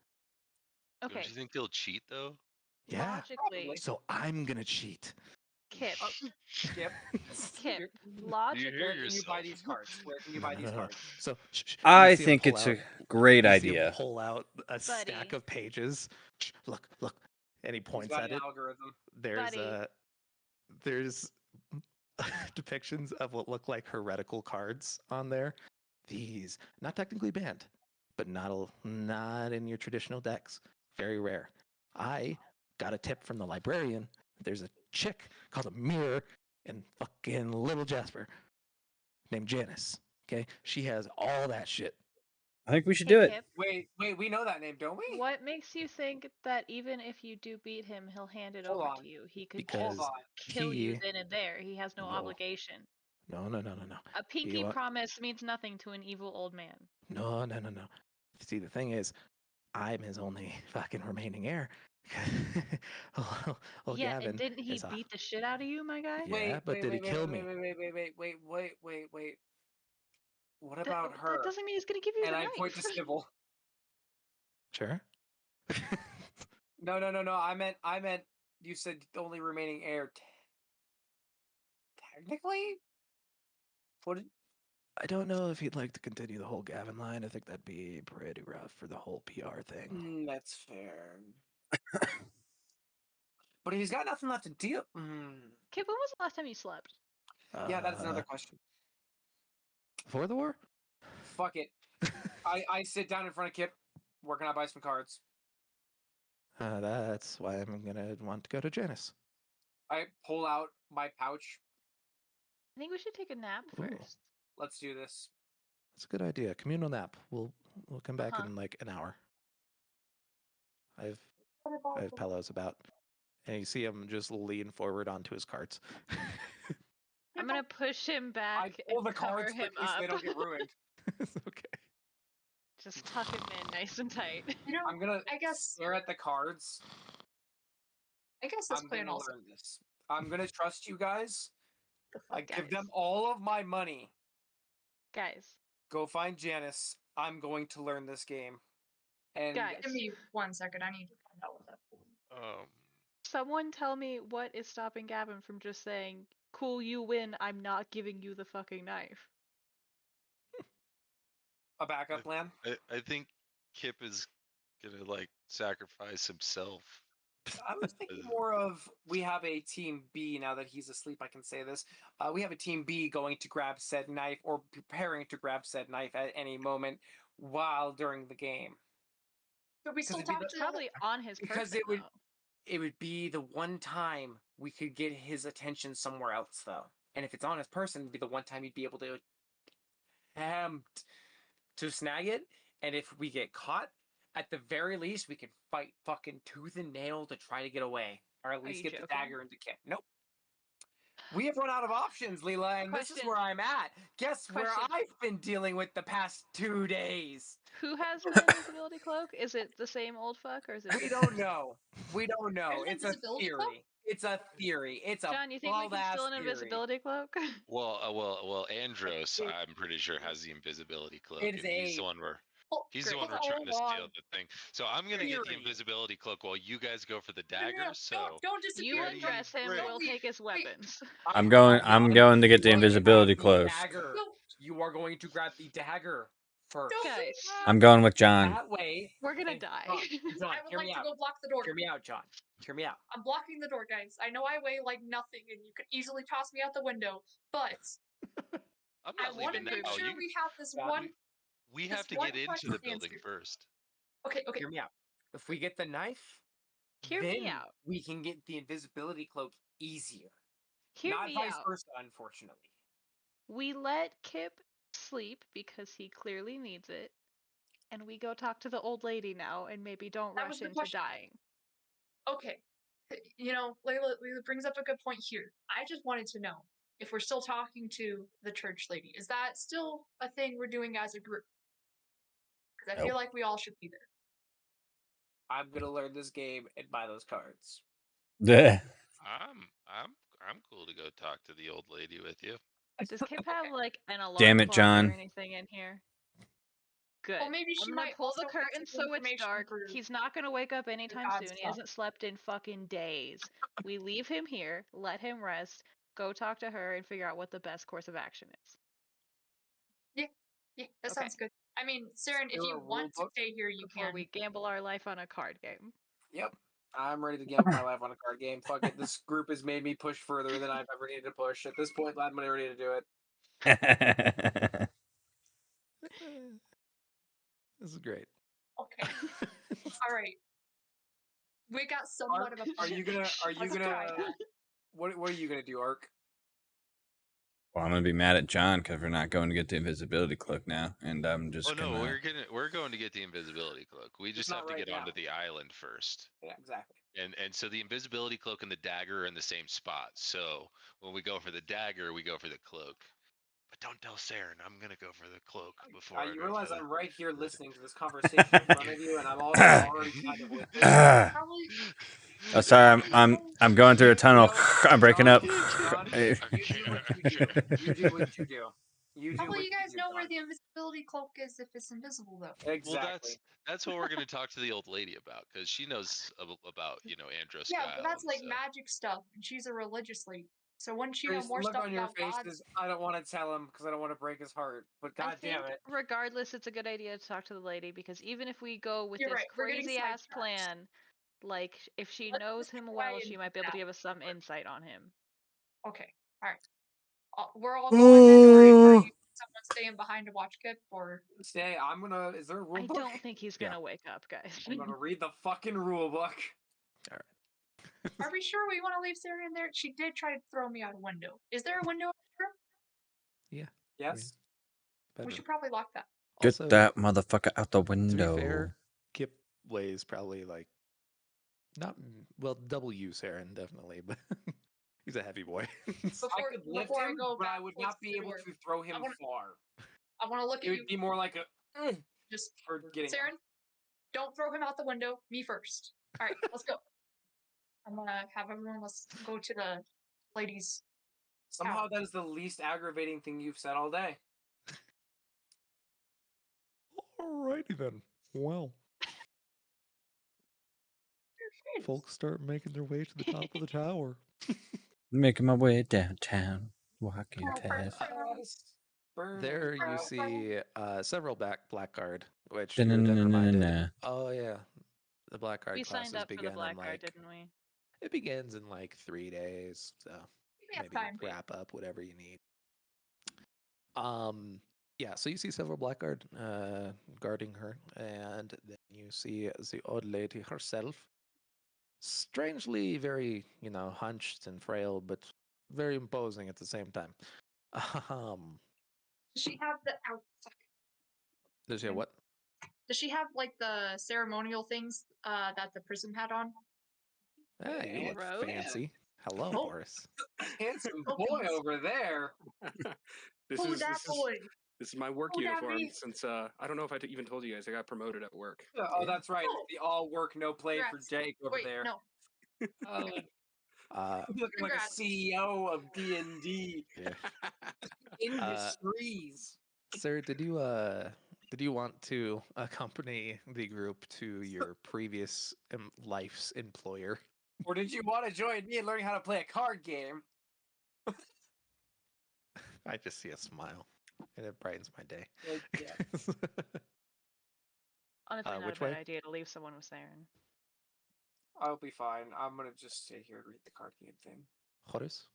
Don't Okay, you think they'll cheat though? Yeah. logically, So I'm going to cheat. Kip, Skip. Kip, Here- You logically, hear Where can you buy yourself. these cards? Where can you No, buy no, these no, no. cards? So I you see him think pull it's out, a great you see him idea. pull out a stack Buddy. of pages. Look, look, and he He's points got at an it. algorithm. Buddy. There's depictions of what look like heretical cards on there. These not technically banned, but not in your traditional decks. Very rare. I got a tip from the librarian. There's a chick called a Mirror in fucking Little Jasper named Janice. Okay, she has all that shit. I think we should Hey, do it. Kip, Wait, we know that name, don't we? what makes you think that even if you do beat him, he'll hand it Hold over on. to you? He could Hold Because just on. kill you he then and there. He has no no obligation. no no no no no. A pinky You promise means nothing to an evil old man. no no no no. See, the thing is, I'm his only fucking remaining heir. Well, Yeah, and Gavin didn't he is off. beat the shit out of you, my guy? Yeah, but did he kill me? Wait. What That, about her? that doesn't mean he's gonna give you And the I point to knife. Sybil. Sure. No. I meant you said the only remaining heir. Technically? What did, I don't know if he'd like to continue the whole Gavin line. I think that'd be pretty rough for the whole PR thing. that's fair. But he's got nothing left to deal. Kip, when was the last time you slept? Yeah, that's another question. Before the war? Fuck it. I sit down in front of Kip. Where can I buy some cards? That's why I'm gonna want to go to Janice. I pull out my pouch. I think we should take a nap Ooh. first. Let's do this. That's a good idea. Communal nap. We'll come back Uh-huh. in like an hour. I have pillows about, and you see him just lean forward onto his carts. I'm gonna push him back I pull and the cover cards him quickly so they up. don't get ruined. It's okay. Just tuck him in nice and tight. You know, I'm gonna I guess stare at the cards. this I'm plan gonna also. learn this. I'm gonna trust you guys. The I fuck? give them all of my money. Guys, Go find Janice. I'm going to learn this game. And guys, Give me 1 second. I need to find out what that. someone tell me what is stopping Gavin from just saying, "Cool, you win. I'm not giving you the fucking knife." a backup plan. I think Kip is gonna like sacrifice himself. I was thinking more of we have a team B now that he's asleep. I can say this. We have a team B going to grab said knife or preparing to grab said knife at any moment while during the game. But we still it'd be talk the- It's to probably on his because person, though. it would be the one time we could get his attention somewhere else though. And if it's on his person, it'd be the one time he'd be able to attempt to snag it. And if we get caught, at the very least, we can fight fucking tooth and nail to try to get away, or at least you get the joking? dagger into Kip. Nope. We have run out of options, Leela, and this is Question. where I'm at. Guess where Question. I've been dealing with the past 2 days. Who has an invisibility cloak? Is it the same old fuck, or is it? We don't know. We don't know. An It's a invisibility cloak? theory. It's a theory. It's a John, you think we can steal an theory. invisibility cloak? Well, Andros, I'm pretty sure has the invisibility cloak, It is and he's a the one we're Oh, he's great. the one we're trying to Hold steal on. the thing. So I'm gonna get the Theory. invisibility cloak while you guys go for the no, daggers. So don't disappear. You Ready, undress him. break. We'll take his weapons. I'm going to get the invisibility cloak. Dagger. No. You are going to grab the dagger first. No, Guys, I'm going with John. That way, we're gonna and die. John, I would hear like me to out. go block the door. Hear me out, John. Hear me out. I'm blocking the door, guys. I know I weigh like nothing, and you could easily toss me out the window, but I'm I not want to leaving make now. sure we have this Yeah, one. We this have to one get into question the building answered. first. Okay. Hear me out. If we get the knife, Hear then me out. we can get the invisibility cloak easier. Hear Not me vice out. versa, unfortunately. We let Kip sleep because he clearly needs it, and we go talk to the old lady now, and maybe don't That was rush the into question. dying. Okay. You know, Layla brings up a good point here. I just wanted to know if we're still talking to the church lady. Is that still a thing we're doing as a group? Because I feel Nope. like we all should be there. I'm gonna learn this game and buy those cards. Yeah. I'm cool to go talk to the old lady with you. Does Kip have like an alarm Damn it, clock John. or anything in here? Good. Well, maybe she I'm gonna might pull the also have curtain some so it's information dark. for He's not gonna wake up anytime bad soon. He stuff. hasn't slept in fucking days. We leave him here, let him rest, go talk to her, and figure out what the best course of action is. Yeah, that Okay. sounds good. I mean, Saren, if there you a rule want to book? stay here, you Before can. we gamble our life on a card game. Yep. I'm ready to gamble my life on a card game. Fuck it. This group has made me push further than I've ever needed to push. At this point, I'm ready to do it. This is great. Okay. All right. We got somewhat of a. Are you gonna? Are you Let's gonna? try that. What are you gonna do, Ark? Well, I'm gonna be mad at John because we're not going to get the invisibility cloak now, and I'm just Oh no, gonna. we're going to get the invisibility cloak. We just not have to right get onto now. the island first. Yeah, exactly. And so the invisibility cloak and the dagger are in the same spot. So when we go for the dagger, we go for the cloak. But don't tell Saren. I'm gonna go for the cloak before I You go realize for the. I'm right here listening to this conversation in front of you, and I'm also already kind of with it. Probably. Oh, sorry, I'm going through a tunnel. I'm breaking up. John, you do what you do. You do what you do. You How do will what you guys do, know where John. the invisibility cloak is if it's invisible, though? Well, Exactly. that's what we're gonna talk to the old lady about because she knows about Andros Yeah, but that's Island. like So. magic stuff, and she's a religious lady. So wouldn't she know Grace, the more look stuff on your about face gods? is I don't want to tell him because I don't want to break his heart. But I god damn think it. regardless, it's a good idea to talk to the lady because even if we go with You're this right, we're getting crazy ass sidetracked. plan, like if she Let's knows just him try well, and she do might be able to that. give us some insight on him. Okay, all right. We're all going then, or are you someone staying behind to watch Kip? Or Stay. I'm gonna. Is there a rule I book? don't think he's gonna wake up, guys. I'm gonna read the fucking rule book. are we sure we want to leave Sarah in there? She did try to throw me out a window. Is there a window in the room? Yeah. Yes. We Bedroom. should probably lock that. Get Also, that motherfucker out the to be window. fair, Kip weighs probably like not well double you, Saren, definitely, but he's a heavy boy. I could lift before I him, go but I back would towards not be the able door, to throw him far. I want to look It at you. would be more like a Just for getting him. Saren, don't throw him out the window. Me first. All right, let's go. I'm gonna have everyone. Let's go to the ladies. Somehow that is the least aggravating thing you've said all day. Alrighty then. Well, folks start making their way to the top of the tower. Making my way downtown, walking past. There you see several blackguard, which you're then Da-na-na-na-na-na. reminded. Oh yeah, the blackguard We signed classes up for the begin in blackguard, like didn't we? it begins in like 3 days, so We have maybe time. wrap up whatever you need. Yeah, so you see several blackguard guarding her, and then you see the old lady herself. Strangely, very hunched and frail, but very imposing at the same time. Um, Does she have the does she have what? Does she have like the ceremonial things that the prism had on? Ah, you look Robe? fancy. Hello, Oh. Horace. Handsome Oh, boy please. over there. Who's that boy? This is my work Who that uniform. be? Since I don't know if I even told you guys, I got promoted at work. Oh, Yeah. that's right. Oh. The all work, no play for Congrats. Jake over Wait, there. no. Looking like a Congrats. CEO of D&D Yeah. Industries. Sir, did you want to accompany the group to your previous life's employer? Or did you want to join me in learning how to play a card game? I just see a smile, and it brightens my day. Yeah. Honestly, not which a bad way? idea to leave someone with Saren. I'll be fine. I'm gonna just stay here and read the card game thing. Horace?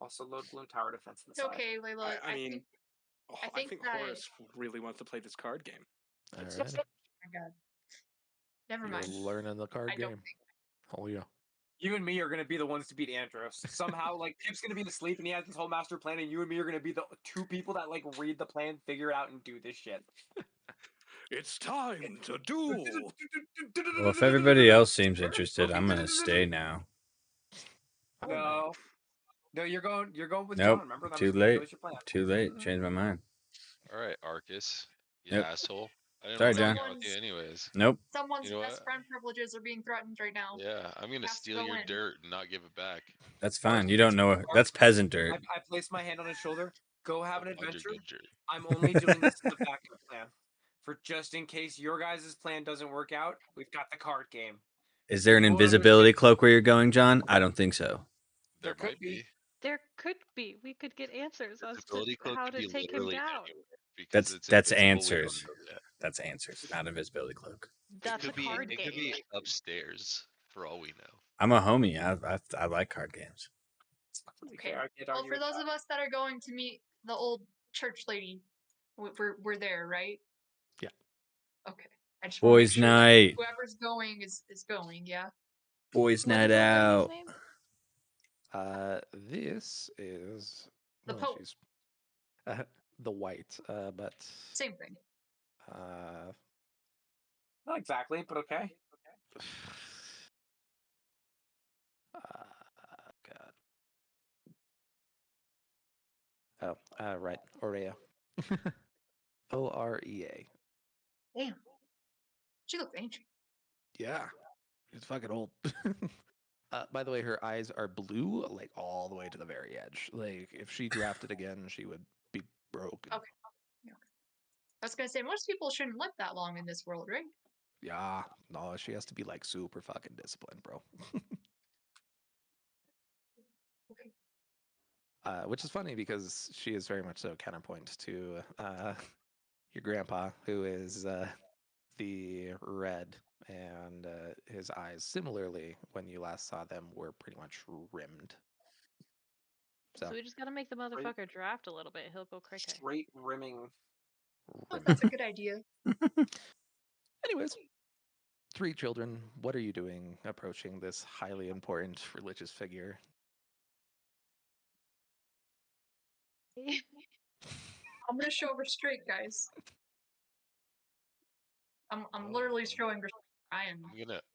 Also load blue tower defense on the It's side. okay, Layla. I mean, I I think think that- Horace really wants to play this card game. All right. Oh my god. Never You're mind. learning the card I don't game. Oh yeah. You and me are gonna be the ones to beat Andros. Somehow, like Kip's gonna be asleep and he has this whole master plan, and you and me are gonna be the two people that like read the plan, figure it out, and do this shit. It's time to duel. Well, if everybody else seems interested, I'm gonna stay now. No. No, you're going with Nope. John, remember? That Too was late. your plan. Too late. Changed my mind. All right, Arcus, you Yep. asshole. I didn't Sorry, want to John. hang out with you anyways. Nope. Someone's You know best what? friend privileges are being threatened right now. Yeah, I'm gonna Has to steal go your in. dirt and not give it back. That's fine. You don't know. That's peasant dirt. I place my hand on his shoulder. Go have an I'll find your adventure. good dirt. I'm only doing this as a backup plan. For just in case your guys' plan doesn't work out, we've got the card game. Is there an We'll invisibility understand- cloak where you're going, John? I don't think so. There could might be. There could be. We could get answers as to Visibility cloak how could to be take him literally down. anywhere because it's That's invisible, we don't answers. know yet. That's answers, not invisibility cloak. That's a It could be. card It game. could be upstairs for all we know. I'm a homie. I like card games. Okay. I can't Well, argue for with those that. of us that are going to meet the old church lady, we're there, right? Yeah. Okay. I just want to make Boys' sure that night. whoever's going is going. Yeah. Boys' What night is the lady's out. name? This is The well, Pope. she's the white, but Same thing. Not exactly, but okay. God. Oh, right, Orea. Orea. Damn. She looks ancient. Yeah, it's fucking old. By the way, her eyes are blue, like all the way to the very edge. Like if she drafted again, she would be broken. Okay. I was gonna say most people shouldn't live that long in this world, right? Yeah, no, she has to be like super fucking disciplined, bro. Okay. Which is funny because she is very much so counterpoint to your grandpa, who is the red, and his eyes, similarly, when you last saw them, were pretty much rimmed. So we just gotta make the motherfucker draft a little bit. He'll go cray cray. Straight rimming. Oh, that's a good idea. Anyways, 3 children. What are you doing approaching this highly important religious figure? I'm gonna show restraint, guys. I'm literally showing restraint. I am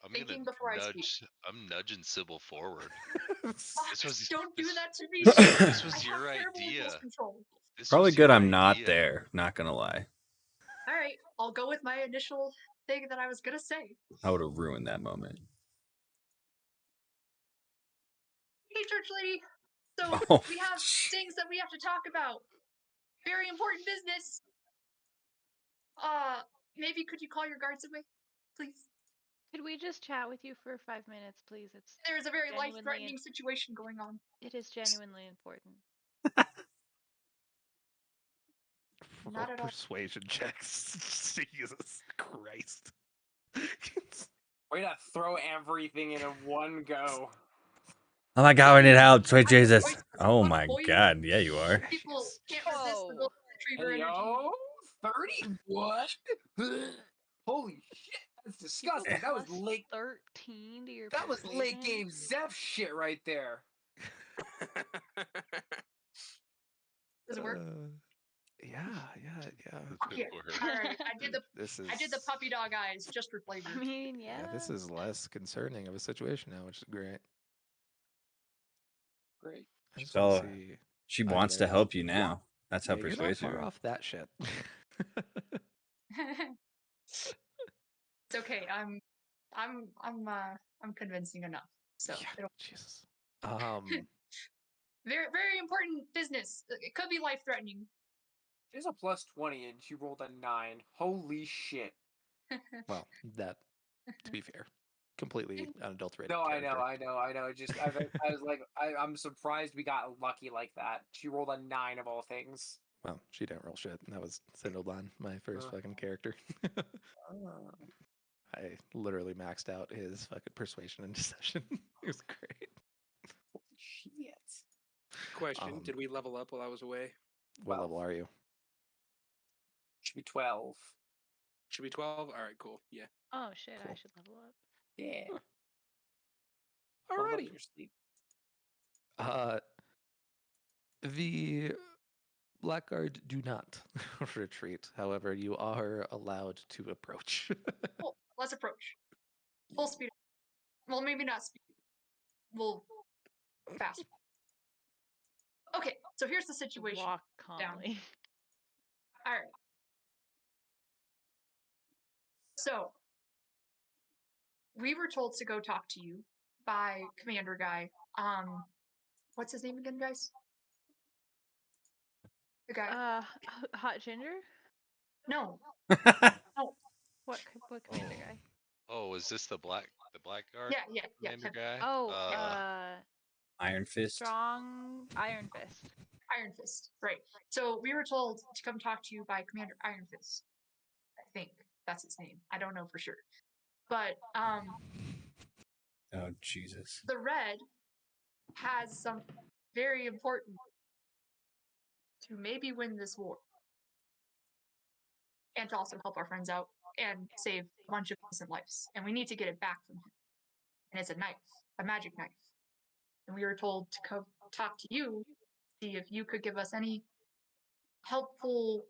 I'm thinking gonna before I speak. I'm nudging Sybil forward. Fuck, was- don't do this- that to me. This I was have your terrible impulse idea. control. This Probably was good your I'm not idea. there, not gonna lie. All right, I'll go with my initial thing that I was gonna say. I would have ruined that moment. Hey, church lady. So Oh, we have things that we have to talk about. Very important business. Maybe could you call your guards away, please? Could we just chat with you for 5 minutes, please? It's There is a very genuinely life-threatening situation going on. It is genuinely important. Not Roll at all. persuasion checks. Jesus Christ. Way to throw everything in one go. Oh my god, we need help. Sweet I'm the Jesus. voice of Oh one my voice. god, yeah, you are. People can't resist the Whoa. golden retriever Hey, energy. yo, 30? What? Holy shit, that's disgusting. That was Plus late. 13 to your That was late persuasion? game Zeph shit right there. Does it work? Yeah. Okay. All right. This is I did the puppy dog eyes just for flavor. I mean, yeah. this is less concerning of a situation now, which is great. Great. I just So, want to see. She Oh, wants to there. help you now. That's how Yeah, you're not persuasive. far off that shit. It's okay. I'm convincing enough. So Yeah, it'll Jesus. very very important business. It could be life threatening. She's a plus 20 and she rolled a 9. Holy shit. Well, that, to be fair, completely unadulterated. No, character. I know. Just I was like, I'm surprised we got lucky like that. She rolled a 9 of all things. Well, she didn't roll shit. That was Cinderlan, my first fucking character. I literally maxed out his fucking persuasion and deception. It was great. Shit. Question: Did we level up while I was away? What 12. level are you? Should be 12. Should be 12. All right, cool. Yeah. Oh shit, I Cool. should level up. Yeah. Alrighty. Your sleep. The Blackguard do not retreat. However, you are allowed to approach. Cool. Let's approach. Full speed. Well, maybe not speed. We'll fast. Okay, so here's the situation. Walk calmly. All right. So, we were told to go talk to you by Commander Guy. What's his name again, guys? The guy. Hot Ginger? No. Oh, What commander guy? Oh, is this the black guard yeah. commander him. guy? Oh, Iron Fist. Strong Iron Fist. Iron Fist, right. So we were told to come talk to you by Commander Iron Fist. I think that's his name. I don't know for sure. But Oh Jesus. the red has some very important to maybe win this war. And to also help our friends out and save a bunch of innocent lives. And we need to get it back from him. And it's a knife, a magic knife. And we were told to come talk to you, see if you could give us any helpful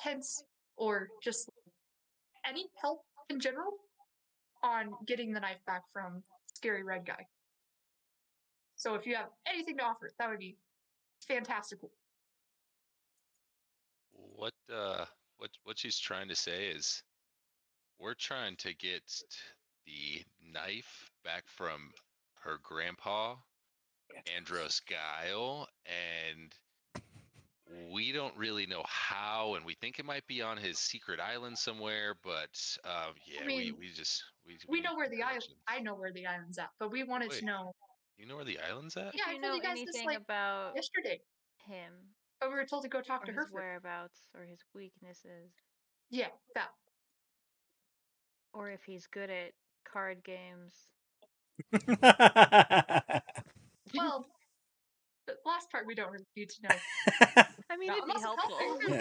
hints or just any help in general on getting the knife back from Scary Red Guy. So if you have anything to offer, that would be fantastical. What she's trying to say is we're trying to get the knife back from her grandpa, Andros Guile, and we don't really know how, and we think it might be on his secret island somewhere, but yeah, I mean, we need know where the island. directions. I know where the island's at, but we wanted Wait, to know. you know where the island's at? Yeah, Do I you told know you guys this anything like about yesterday, him but we were told to go talk or to his her first. whereabouts or his weaknesses, Yeah, that. or if he's good at card games? Well, the last part we don't really need to know. I mean, Now, it'd be unless it's helpful. helpful.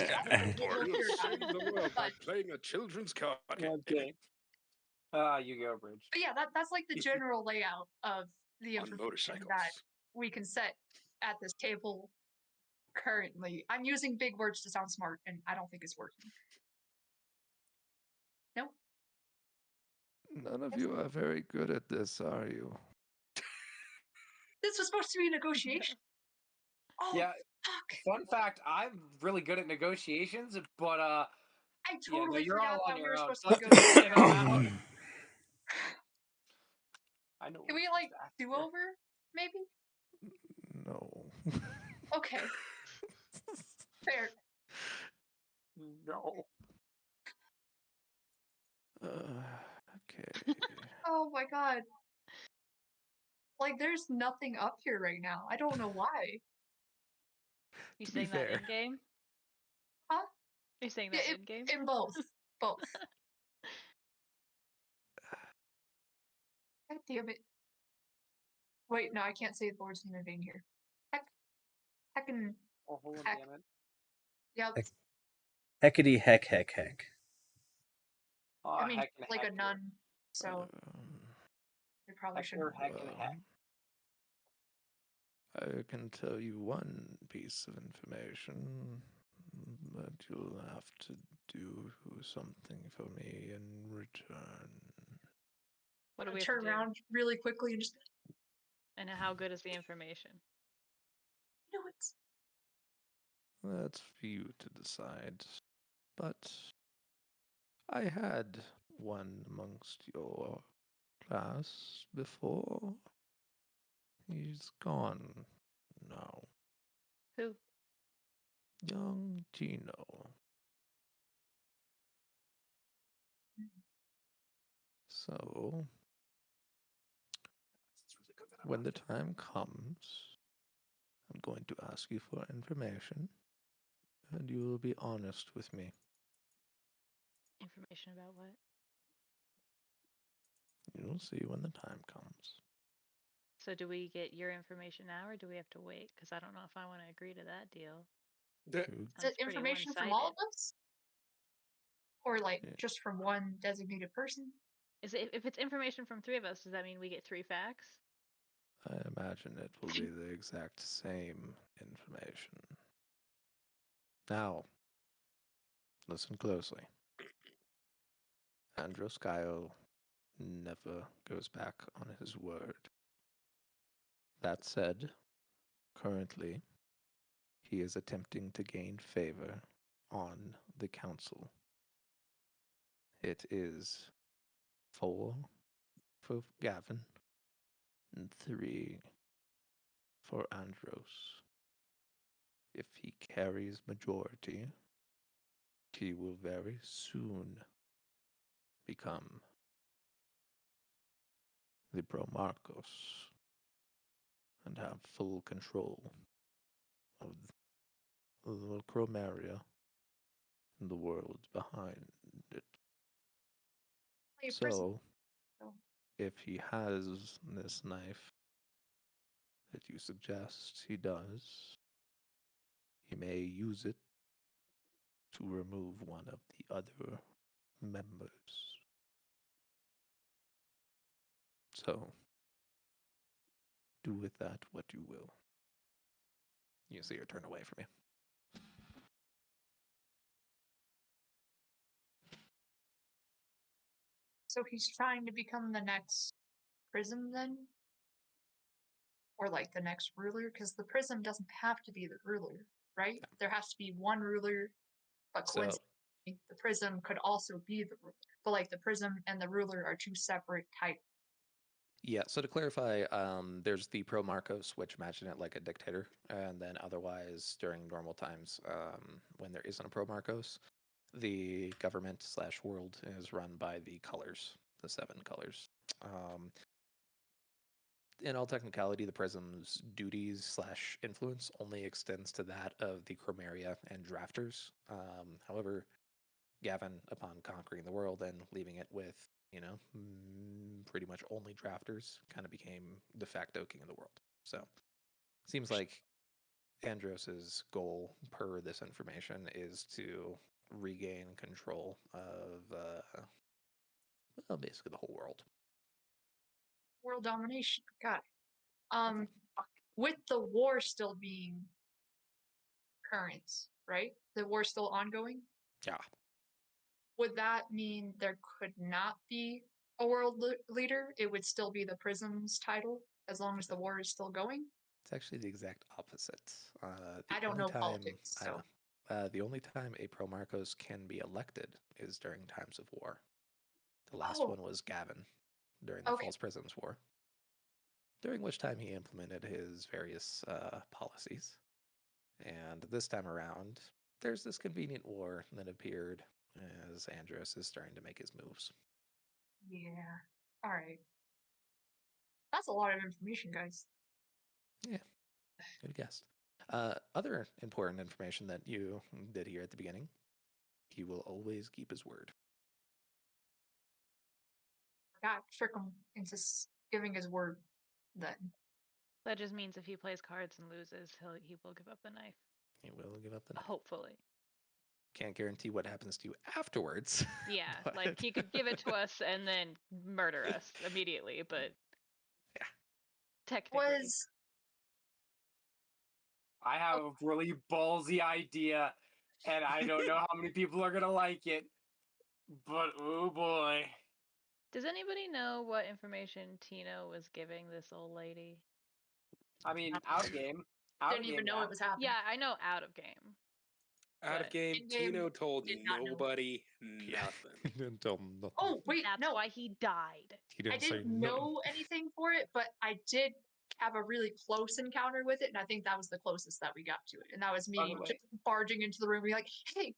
Are you You'll save the world by But- playing a children's card game? Okay. You go, Bridge. But yeah, that's like the general layout of the On information motorcycles. that we can set at this table currently. I'm using big words to sound smart, and I don't think it's working. No? None of you are very good at this, are you? This was supposed to be a negotiation. Oh, Yeah. fuck. Fun fact: I'm really good at negotiations, but I totally you're forgot all why on we your were own. supposed to Let's negotiate. get on that one. I know. Can we, like, do over, maybe? No. Okay. Fair. No. Okay. Oh my god. Like, there's nothing up here right now. I don't know why. You To be saying that fair. in game? Huh? You're saying Yeah, that in game? in both. Both. God damn it. Wait, no, I can't say the Lord's name in vain here. Heckin'. Oh, hold on, Heck. damn it. Yep. Heckity heck heck heck. Oh, I mean, heck and like a Hector. nun, so we probably shouldn't. Hector, heck and heck. I can tell you one piece of information, but you'll have to do something for me in return. What do I'm we gonna have turn to do? around really quickly and just. And how good is the information? You know it's. That's for you to decide. But I had one amongst your class before. He's gone now. Who? Young Gino. So, when the time comes, I'm going to ask you for information, and you will be honest with me. Information about what? You'll see when the time comes. So do we get your information now, or do we have to wait? Because I don't know if I want to agree to that deal. You- Is it Sounds pretty information from all of one-sided. us? Or like Yeah. just from one designated person? Is it if it's information from three of us? Does that mean we get 3 facts? I imagine it will be the exact same information. Now, listen closely. Andros Guile never goes back on his word. That said, currently, he is attempting to gain favor on the council. It is 4 for Gavin and 3 for Andros. If he carries majority, he will very soon become the Bromarcos and have full control of the Chromaria and the world behind it. Play a prison. So, So, if he has this knife that you suggest he does, he may use it to remove one of the other members. So, do with that what you will. You see her turn away from you. so he's trying to become the next prism then? Or like the next ruler? Because the prism doesn't have to be the ruler, right? There has to be one ruler, but So, coincidentally, the prism could also be the ruler. But like the prism and the ruler are two separate types. yeah, so to clarify, there's the Pro Marcos, which imagine it like a dictator, and then otherwise during normal times, when there isn't a Pro Marcos, the government slash world is run by the colors, the 7 colors. In all technicality, the prism's duties slash influence only extends to that of the Chromaria and drafters. However, Gavin, upon conquering the world and leaving it with, pretty much only drafters, kind of became de facto king of the world. So, seems like Andros's goal, per this information, is to regain control of, well, basically the whole world. World domination. Got it. With the war still being current, right? The war still ongoing? Yeah. Would that mean there could not be a world leader? It would still be the prism's title as long as the war is still going? It's actually the exact opposite. I don't know politics, I so. know. The only time a Pro Marcos can be elected is during times of war. The last Oh, one was Gavin during the okay. False Prisms War, during which time he implemented his various policies. And this time around, there's this convenient war that appeared as Andros is starting to make his moves. Yeah. All right. That's a lot of information, guys. Yeah, good guess. Other important information that you did hear at the beginning, he will always keep his word. Got trick him into giving his word then. That just means if he plays cards and loses, he will give up the knife. He will give up the knife. Hopefully. Can't guarantee what happens to you afterwards. Yeah, but... like he could give it to us and then murder us immediately, but yeah, technically. I have a really ballsy idea, and I don't know how many people are gonna like it, but oh boy. Does anybody know what information Tino was giving this old lady? I mean, out of game. Out Didn't of game, even know yeah. it was happening. Yeah, I know out of game. Out of But game, in-game, Tino told did not know. nobody nothing. He didn't tell him nothing. Oh, wait, that's no. why he died. He didn't I didn't say nothing. know anything for it, but I did have a really close encounter with it, and I think that was the closest that we got to it. And that was me Anyway. just barging into the room, being like, "Hey,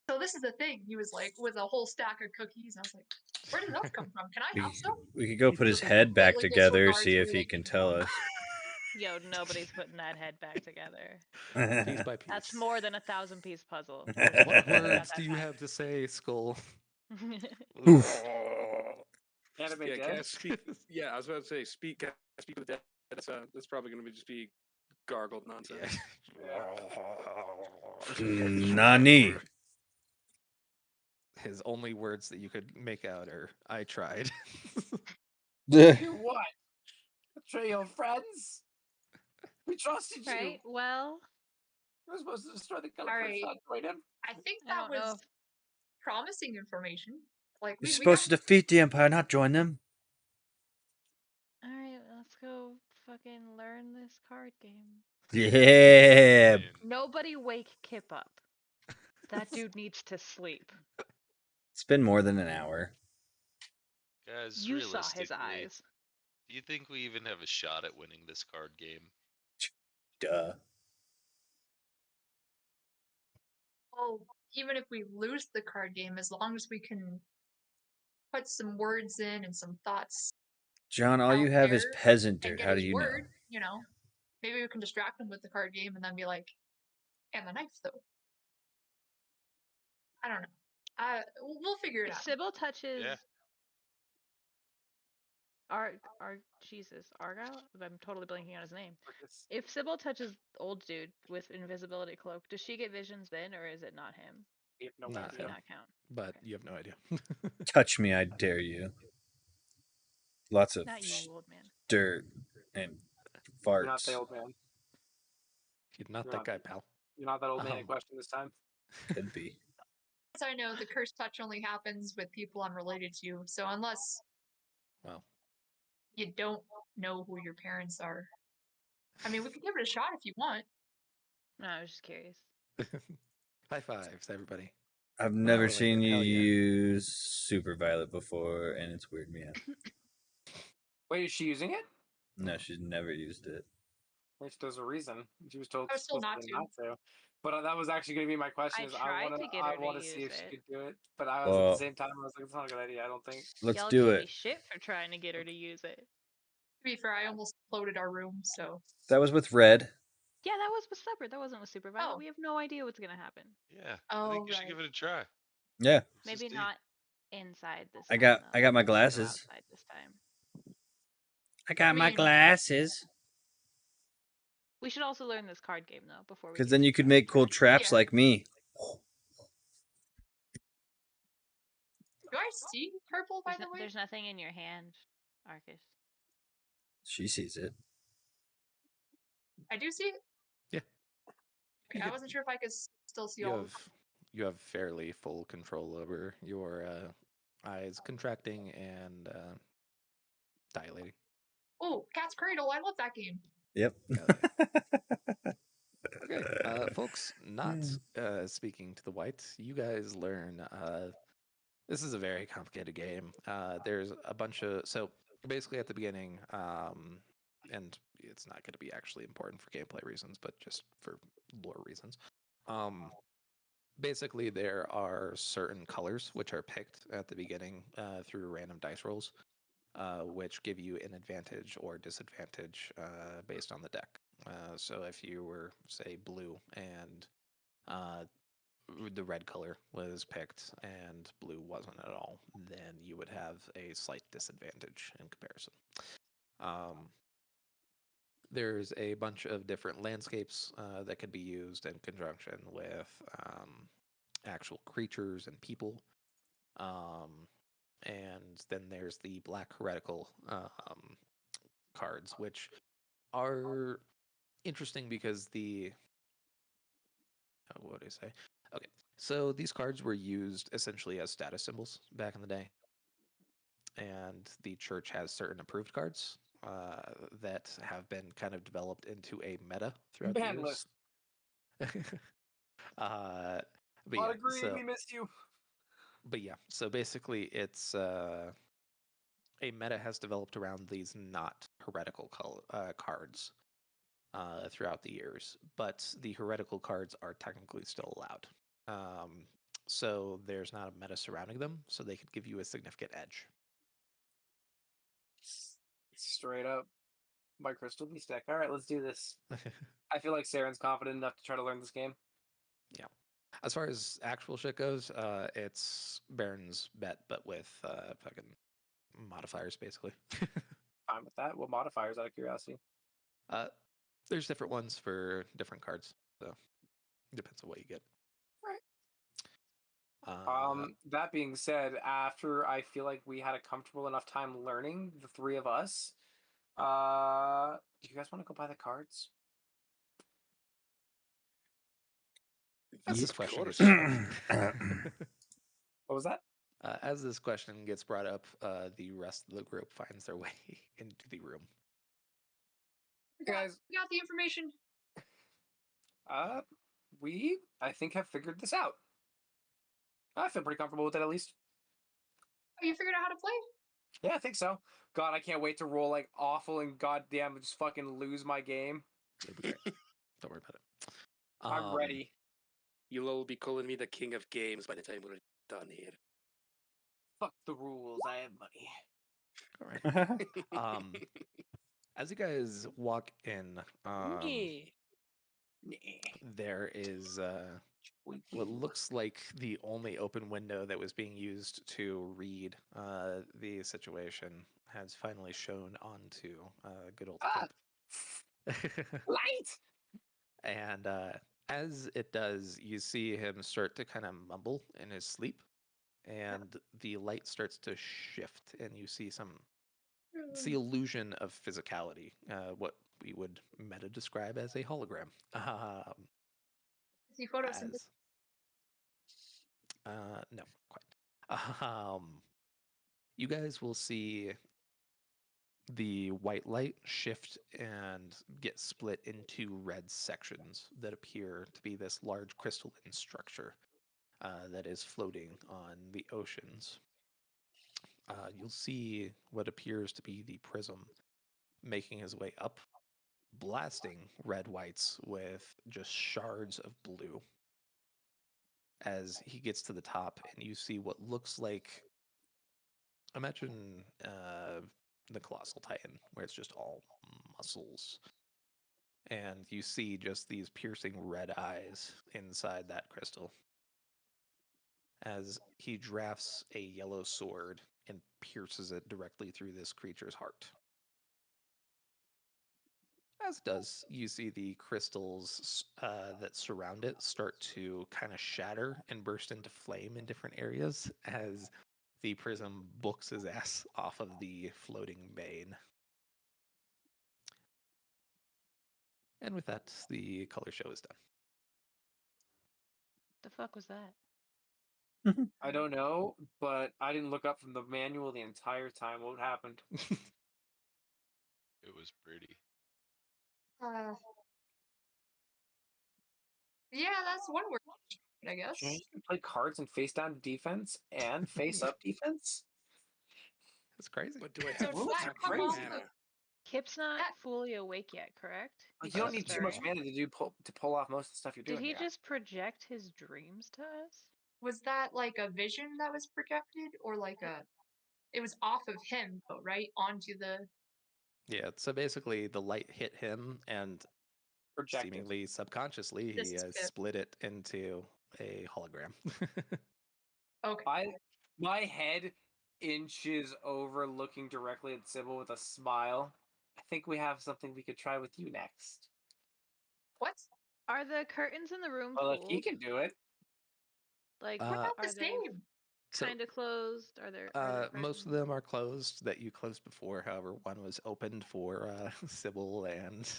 so this is the thing." He was like, with a whole stack of cookies, and I was like, "Where did those come from? Can I have some?" We could go put his Just head back completely together, disregards see me if he like can he's tell wrong. us. Yo, nobody's putting that head back together. Piece by piece. That's more than a 1,000-piece puzzle. What words do you have to say, Skull? Anime Yeah, dead? can't speak. Yeah, I was about to say speak. Can't speak with dead. That's probably going to just be gargled nonsense. Nani? His only words that you could make out are "I tried." You what? Betray your friends? We trusted Right? you. Well, We're supposed to destroy the All Caliphate, right. not join him. I think I that don't know was promising information. Like You're we supposed got to defeat the Empire, not join them. Alright, let's go fucking learn this card game. Yeah. Man, Nobody wake Kip up. That dude needs to sleep. It's been more than an hour. Guys, You saw his realistically, eyes. do you think we even have a shot at winning this card game? Duh. Well, even if we lose the card game, as long as we can put some words in and some thoughts John, all you out have is there peasant and dirt. get How do his you know? word, you know, maybe we can distract him with the card game and then be like, and the knife though. I don't know. We'll figure it If out. Sybil touches Yeah. Jesus, Argyle? I'm totally blanking on his name. Marcus. If Sybil touches old dude with invisibility cloak, does she get visions then, or is it not him? You have no Not Does idea. it not count? But Okay. you have no idea. Touch me, I dare you. Lots of Not you, old man. dirt and You're not the farts. old man. You're not You're that not- guy, pal. You're not that old man in Um, question this time. Could be. As I know, the curse touch only happens with people unrelated to you. So unless Well, you don't know who your parents are, I mean, we could give it a shot if you want. No, I was just curious. high fives, everybody. I've We're not never related. seen you Hell yeah. use Super Violet before, and it's weird me out. Wait, is she using it? No, she's never used it. Which there's a reason. She was told I was told not explicitly not to. But that was actually going to be my question. I Is tried to get her to want to see use if she it. could do it. But I was at the same time, I was like, it's not a good idea. I don't think. Let's Y'all do gave me it. shit for trying to get her to use it. To be fair, I almost floated our room, so That was with Red. Yeah, that was with separate. That wasn't with Super Violet. Oh. We have no idea what's gonna happen. Yeah. I Oh, think you should right. give it a try. Yeah, Let's Maybe just see. not inside this I time. got though. my Maybe we'll go glasses. outside this time. I got my mean- glasses. We should also learn this card game though before we. Because get then too you could far make into cool it. traps Yeah. like me. Do I see purple, by the way? There's nothing in your hand, Arcus. She sees it. I do see it. Yeah. Okay, You I could- wasn't sure if I could still see You all. you have fairly full control over your eyes contracting and dilating. Oh, Cat's Cradle! I love that game. Yep. Hell Okay, folks, not speaking to the white, you guys learn this is a very complicated game. There's a bunch of so basically at the beginning, and it's not going to be actually important for gameplay reasons, but just for lore reasons. Basically, there are certain colors which are picked at the beginning through random dice rolls, which give you an advantage or disadvantage based on the deck. So if you were, say, blue and the red color was picked and blue wasn't at all, then you would have a slight disadvantage in comparison. There's a bunch of different landscapes that could be used in conjunction with actual creatures and people. And then there's the black heretical cards, which are interesting because what do I say? Okay, so these cards were used essentially as status symbols back in the day, and the church has certain approved cards that have been kind of developed into a meta throughout the Ban years. list. But Lot yeah, of green, so we missed you. but yeah, so basically it's a meta has developed around these not heretical cards throughout the years, but the heretical cards are technically still allowed. So there's not a meta surrounding them, so they could give you a significant edge. Straight up. My crystal beast deck. All right, let's do this. I feel like Saren's confident enough to try to learn this game. Yeah. As far as actual shit goes, it's Baron's bet, but with fucking modifiers, basically. Fine with that. What modifiers, out of curiosity? There's different ones for different cards, so it depends on what you get. That being said, after I feel like we had a comfortable enough time learning, the three of us, do you guys want to go buy the cards? As this Of question course. gets What was that? as this question gets brought up, the rest of the group finds their way into the room. Guys, we got the information. I think have figured this out. I feel pretty comfortable with it, at least. Oh, you figured out how to play? Yeah, I think so. God, I can't wait to roll like awful and goddamn just fucking lose my game. It'll be great. Don't worry about it. I'm ready. You'll all be calling me the king of games by the time we're done here. Fuck the rules. I have money. All right. As you guys walk in, there is what looks like the only open window that was being used to read the situation has finally shown onto good old Kip. Light! And as it does, you see him start to kind of mumble in his sleep, and the light starts to shift, and you see it's the illusion of physicality, what we would meta describe as a hologram. See photosynthesis. No, quite. You guys will see the white light shift and get split into red sections that appear to be this large crystalline structure that is floating on the oceans. You'll see what appears to be the prism making his way up, blasting red whites with just shards of blue. As he gets to the top, and you see what looks like, imagine the Colossal Titan, where it's just all muscles. And you see just these piercing red eyes inside that crystal as he drafts a yellow sword and pierces it directly through this creature's heart. As it does, you see the crystals that surround it start to kind of shatter and burst into flame in different areas as the prism books his ass off of the floating bane. And with that, the color show is done. The fuck was that? I don't know, but I didn't look up from the manual the entire time. What happened? It was pretty. Yeah, that's one word, I guess. You can play cards and face down defense and face up defense? That's crazy. What do I So have? rules that are come crazy. off Mana. of Kip's not That- fully awake yet, correct? Like, He's you don't just need too much stirring. mana to pull off most of the stuff you're Did doing. he here. just project his dreams to us? was that like a vision that was projected, or like it was off of him though, right? Onto the Yeah, so basically the light hit him and projected? seemingly subconsciously This he is has Kip. split it into a hologram. Okay. My head inches over, looking directly at Sybil with a smile. I think we have something we could try with you next. What? Are the curtains in the room Well, if he pulled? can do it. Like, What about are this they game? So, kind of closed? Are there most of them are closed that you closed before. However, one was opened for Sybil and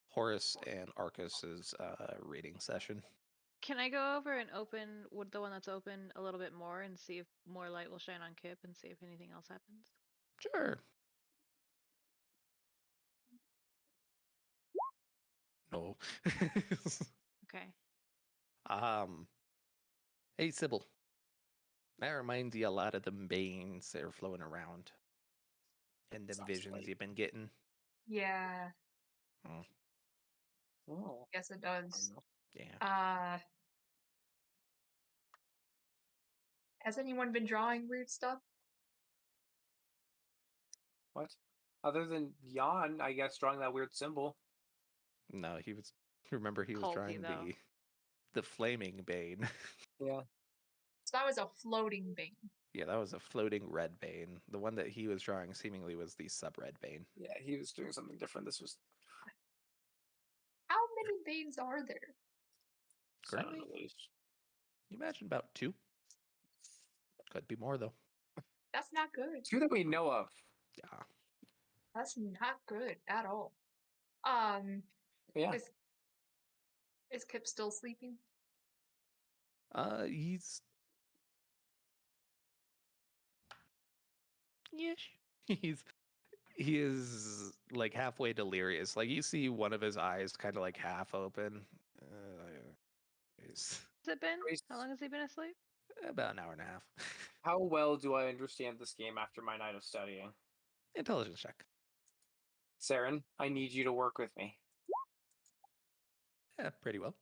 Horace and Arcus's reading session. Can I go over and open the one that's open a little bit more and see if more light will shine on Kip and see if anything else happens? Sure. No. Okay. Hey Sybil. That reminds you a lot of them banes that are flowing around. And them Sounds visions like- you've been getting. Yeah, Oh, yes it does. Yeah. Has anyone been drawing weird stuff? what? Other than Jan, I guess, drawing that weird symbol. No, he was. Remember, he was Culty, drawing though. the flaming bane. Yeah. So that was a floating bane. Yeah, that was a floating red bane. The one that he was drawing seemingly was the sub red bane. Yeah, he was doing something different. This was How many banes are there? seven Currently? at least. You imagine about 2. Could be more though. That's not good. Two that we know of. Yeah. That's not good at all. Yeah. Is Kip still sleeping? He's. Yes. He is like halfway delirious. Like you see one of his eyes kind of like half open. Has it been? He's- How long has he been asleep? About an hour and a half. How well do I understand this game after my night of studying? Intelligence check. Saren, I need you to work with me. Yeah, pretty well.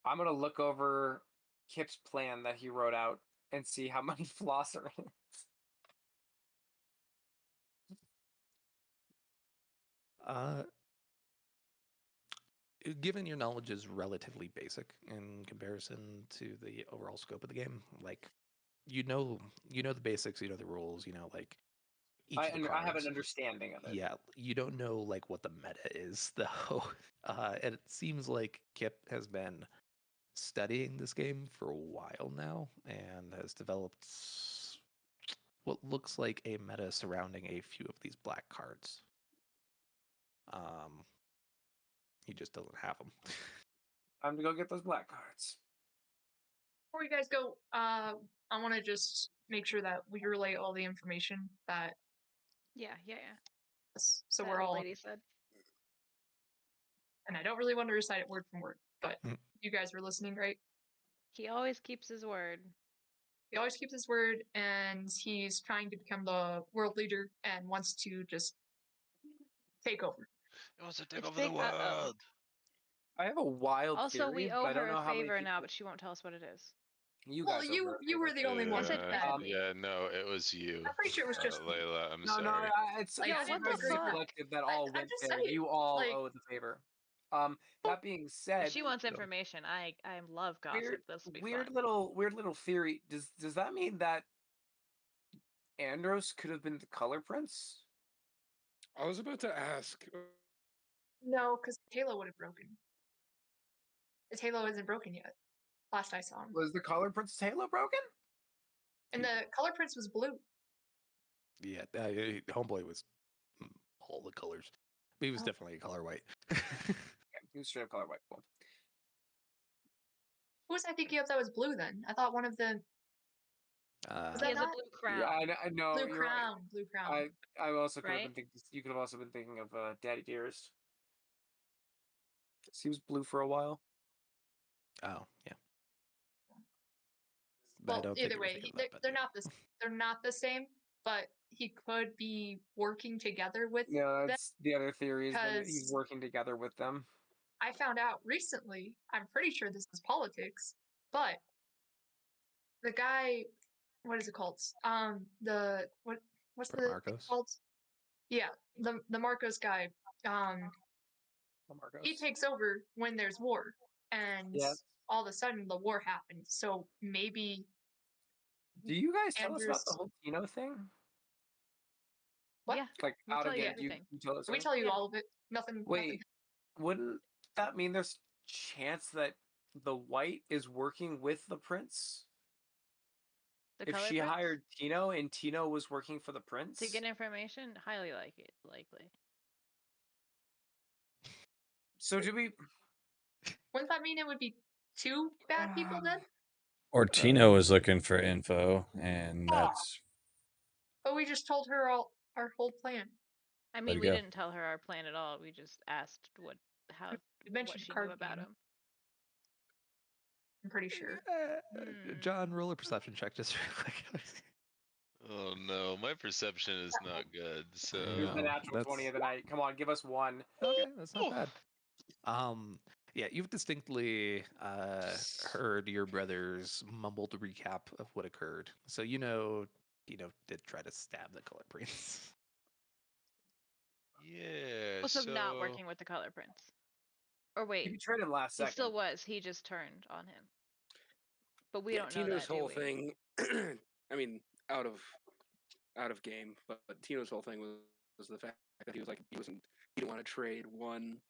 I'm gonna look over Kip's plan that he wrote out and see how many flaws are in it. Uh, given your knowledge is relatively basic in comparison to the overall scope of the game, like you know the basics, you know the rules, you know like each of the I have an cards. understanding of it. Yeah, you don't know like what the meta is though. And it seems like Kip has been studying this game for a while now and has developed what looks like a meta surrounding a few of these black cards. He just doesn't have them. Time to go get those black cards. Before you guys go, I want to just make sure that we relay all the information that Yeah. so That we're old all. lady said. And I don't really want to recite it word for word, but Mm. you guys were listening, right? He always keeps his word. He always keeps his word, and he's trying to become the world leader and wants to just take over. It wants to take It's over the big. Uh-oh. world. I have a wild Also, theory, we but owe I don't her know a how many favor people. now, but she won't tell us what it is. You Well, guys you over a were favor. the only one. I said technically. Yeah, no, it was you. I'm pretty sure it was just me. Layla. I'm No, sorry. it's Like, Yo, I you didn't what guys the as a agree with fuck? collective that I- all I'm went just there. saying, You all like- owe the favor. That being If said, she wants you know, information, I love gossip. This will be fun. weird little theory. Does that mean that Andros could have been the color prince? I was about to ask. No, because Halo would have broken. His Halo isn't broken yet. Last I saw him. Was the color prince's halo broken? And the color prince was blue. Yeah, Homeboy was all the colors. But he was Oh. definitely a color white. Yeah, he was straight up color white. Cool. Who was I thinking of that was blue then? I thought one of the was He that has a not? blue crown. Yeah, I know. Blue You're right. crown. Blue crown. I also could have been Right? thinking. You could have also been thinking of Daddy Dearest. 'Cause he was blue for a while. Oh, yeah. But I Well, don't think either you were way, thinking of they're, that, but they're yeah. not this. They're not the same, but he could be working together with Yeah, them. that's the other theory is that he's Because working together with them. I found out recently. I'm pretty sure this is politics, but the guy, what is it called? What's For the thing Marcos? called? Yeah, the Marcos guy. Marcos. He takes over when there's war, and Yes. all of a sudden the war happens. So maybe Do you guys tell us about the Andrews. whole Tino thing? What? Yeah. Like We out tell of you game, everything. you tell us? We everything? tell you Yeah. all of it. Nothing. Wait, wouldn't that mean there's chance that the white is working with the prince? The If color she prince? hired Tino and Tino was working for the prince? To get information, highly likely. So do we? Wouldn't that mean it would be two bad people then? Or Tino was looking for info, and Ah. that's But we just told her our whole plan. I Way mean, to we go. didn't tell her our plan at all. We just asked You what mentioned she card knew about game. him. I'm pretty sure. John, roll a perception check just real quick. Oh no, my perception is not good. So Here's the No, natural 20 of the night. Come on, give us one. Okay, that's not Oof. bad. Yeah, you've distinctly heard your brother's mumbled recap of what occurred. So you know did try to stab the color prince. yeah. Also, So not working with the color prince. Or He wait, betrayed him last he second. still was. He just turned on him. But we Yeah, don't know Tino's that, do whole we? thing. I mean, out of game, but Tino's whole thing was the fact that he didn't want to trade one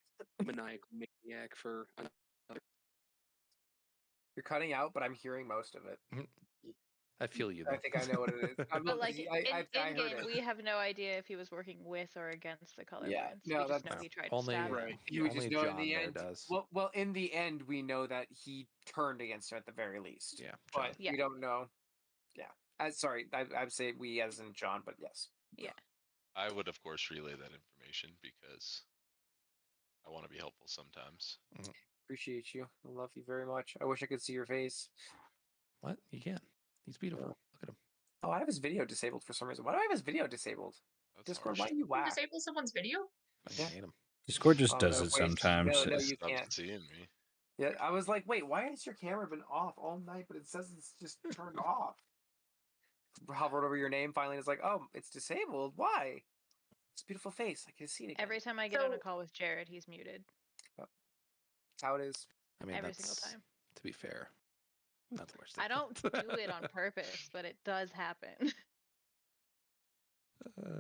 maniacal maniac for another. You're cutting out, but I'm hearing most of it. I feel you I though. think I know what it is. But like I in heard game, it. we have no idea if he was working with or against the color Yeah, prince. no, We just know that's he tried only to stab him. Right. You only just know in John the there end. does. Well, in the end, we know that he turned against him at the very least. Yeah, John. But Yeah. we don't know. Yeah. Sorry, I'd say we as in John, but yes. Yeah. I would of course relay that information because I want to be helpful sometimes. Appreciate you. I love you very much. I wish I could see your face. What? You can. He's beautiful. Look at him. Oh, I have his video disabled for some reason. Why do I have his video disabled? That's Discord, harsh. why are you whack? Disable someone's video? I Yeah. made him. Discord just Oh, does no, it wait. sometimes. No, you Stop can't. seeing me. Yeah, I was like, wait, why has your camera been off all night? But it says it's just turned off. Hovered over your name finally. It's like, oh, it's disabled. Why? It's a beautiful face. I can see it again. Every time I get on a So- call with Jared, he's muted. That's how it is. I mean, Every that's, single time. to be fair, not the worst. I don't do it on purpose, but it does happen.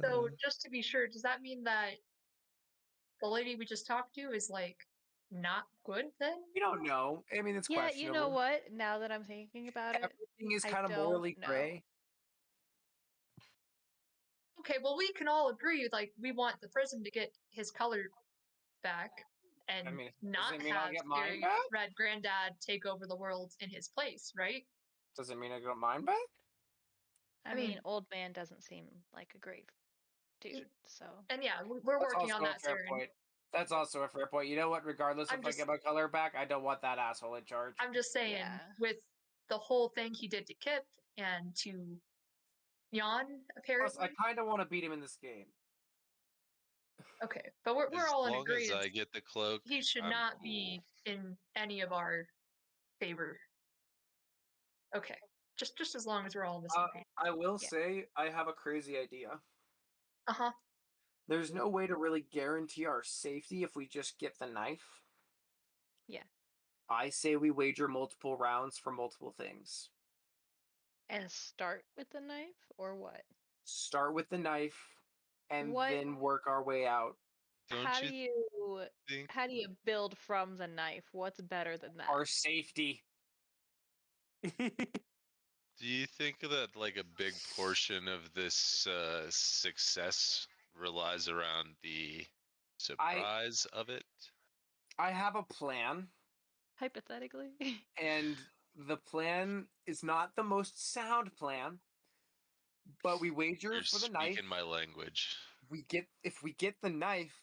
So just to be sure, does that mean that the lady we just talked to is like not good then? We don't know. I mean, it's Yeah, questionable. you know what? Now that I'm thinking about it, Everything is I kind of don't morally know. gray. Okay, well we can all agree like we want the prism to get his color back and I mean, not doesn't mean I'll have get mine Scary back? Red Granddad take over the world in his place, right? Doesn't mean I get mine back. I mean, old man doesn't seem like a great dude, so. And yeah, we're That's working also on a that, fair Saren. point. That's also a fair point. You know what? Regardless I'm if I just- get my color back, I don't want that asshole in charge. I'm just saying, Yeah. with the whole thing he did to Kip and to Jan, Plus, apparently. I kind of want to beat him in this game. Okay, but we're As all in long as agreement. I get the cloak, He should I'm not cool. be in any of our favor. Okay, just as long as we're all on the same page. I will Yeah. say I have a crazy idea. Uh huh. There's no way to really guarantee our safety if we just get the knife. Yeah. I say we wager multiple rounds for multiple things. And start with the knife, or what? Start with the knife and What- then work our way out. How do Don't you you think how do you build from the knife? What's better than that? Our safety. Do you think that like a big portion of this success relies around the surprise of it? I have a plan, Hypothetically. and the plan is not the most sound plan, but we wager You're for the knife. speaking my language. If we get the knife,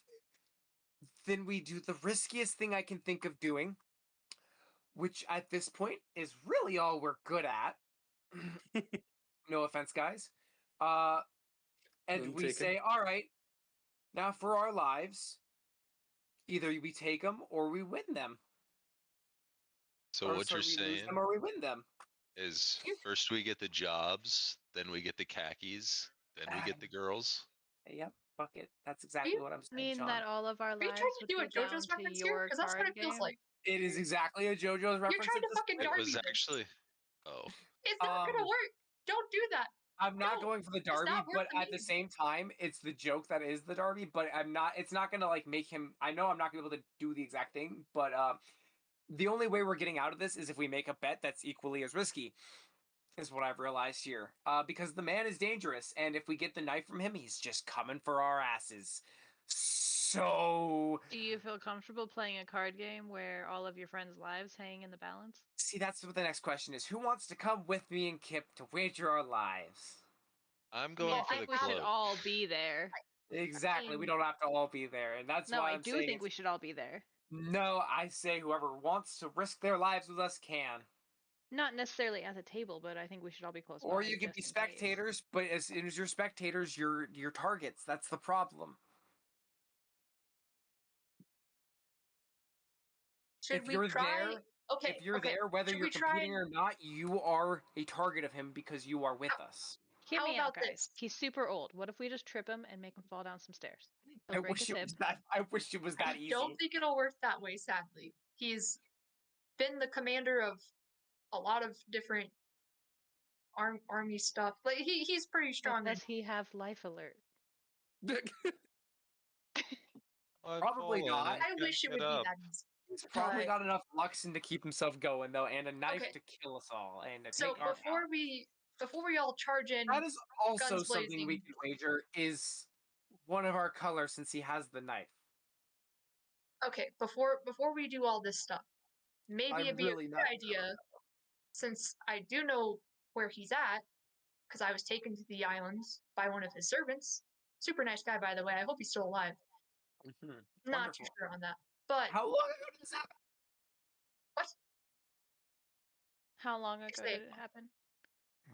then we do the riskiest thing I can think of doing, which at this point is really all we're good at. No offense, guys. And None we taken. say, all right, now for our lives, either we take them or we win them. So Or what you're sorry, we lose saying them or we win them. is first we get the jobs, then we get the khakis, then we get the girls. Yep, fuck it. That's exactly what I'm saying, Mean Sean. that all of our Are you lives trying to would do a be down JoJo's to reference here? your Because that's what card it feels game? like. It is exactly a JoJo's reference. You're trying to at this fucking point. It Darby was this. actually oh. It's not gonna work. Don't do that. I'm not No, going for the does Darby, not work but for at the me. same time, it's the joke that is the Darby. But I'm not. It's not gonna like make him. I know I'm not gonna be able to do the exact thing, but the only way we're getting out of this is if we make a bet that's equally as risky. Is what I've realized here. Because the man is dangerous, and if we get the knife from him, he's just coming for our asses. So Do you feel comfortable playing a card game where all of your friends' lives hang in the balance? see, that's what the next question is. Who wants to come with me and Kip to wager our lives? I'm going I for the think we should cloak. all be there. Exactly. We don't have to all be there, and that's No, why I I'm do saying think we should all be there. no. I say whoever wants to risk their lives with us can. Not necessarily at the table, but I think we should all be close by. Or you can just be in case. spectators, but as soon as you're spectators, you're targets. That's the problem. Should If we you're try? there, Okay. if you're okay. there, whether Should you're we try competing and- or not, you are a target of him because you are with us. Hear How me out, about guys. this? He's super old. What if we just trip him and make him fall down some stairs? I He'll break wish his it hip. was that. I wish it was that I easy. don't think it'll work that way, sadly. He's been the commander of a lot of different army stuff. Like he's pretty But strong. does he have life alert? I've Probably fallen not. and I wish it can't would get be up. that easy. He's probably But- got enough Luxon to keep himself going though, and a knife Okay. to kill us all and to So take our before we all charge in, That is also guns something we blazing. can wager is one of our colors since he has the knife. okay, before we do all this stuff, maybe I'm it'd be really a not good idea, since I do know where he's at, because I was taken to the islands by one of his servants. Super nice guy, by the way. I hope he's still alive. Not too Wonderful. sure on that. But How long ago did this happen? How long ago they- did it happen?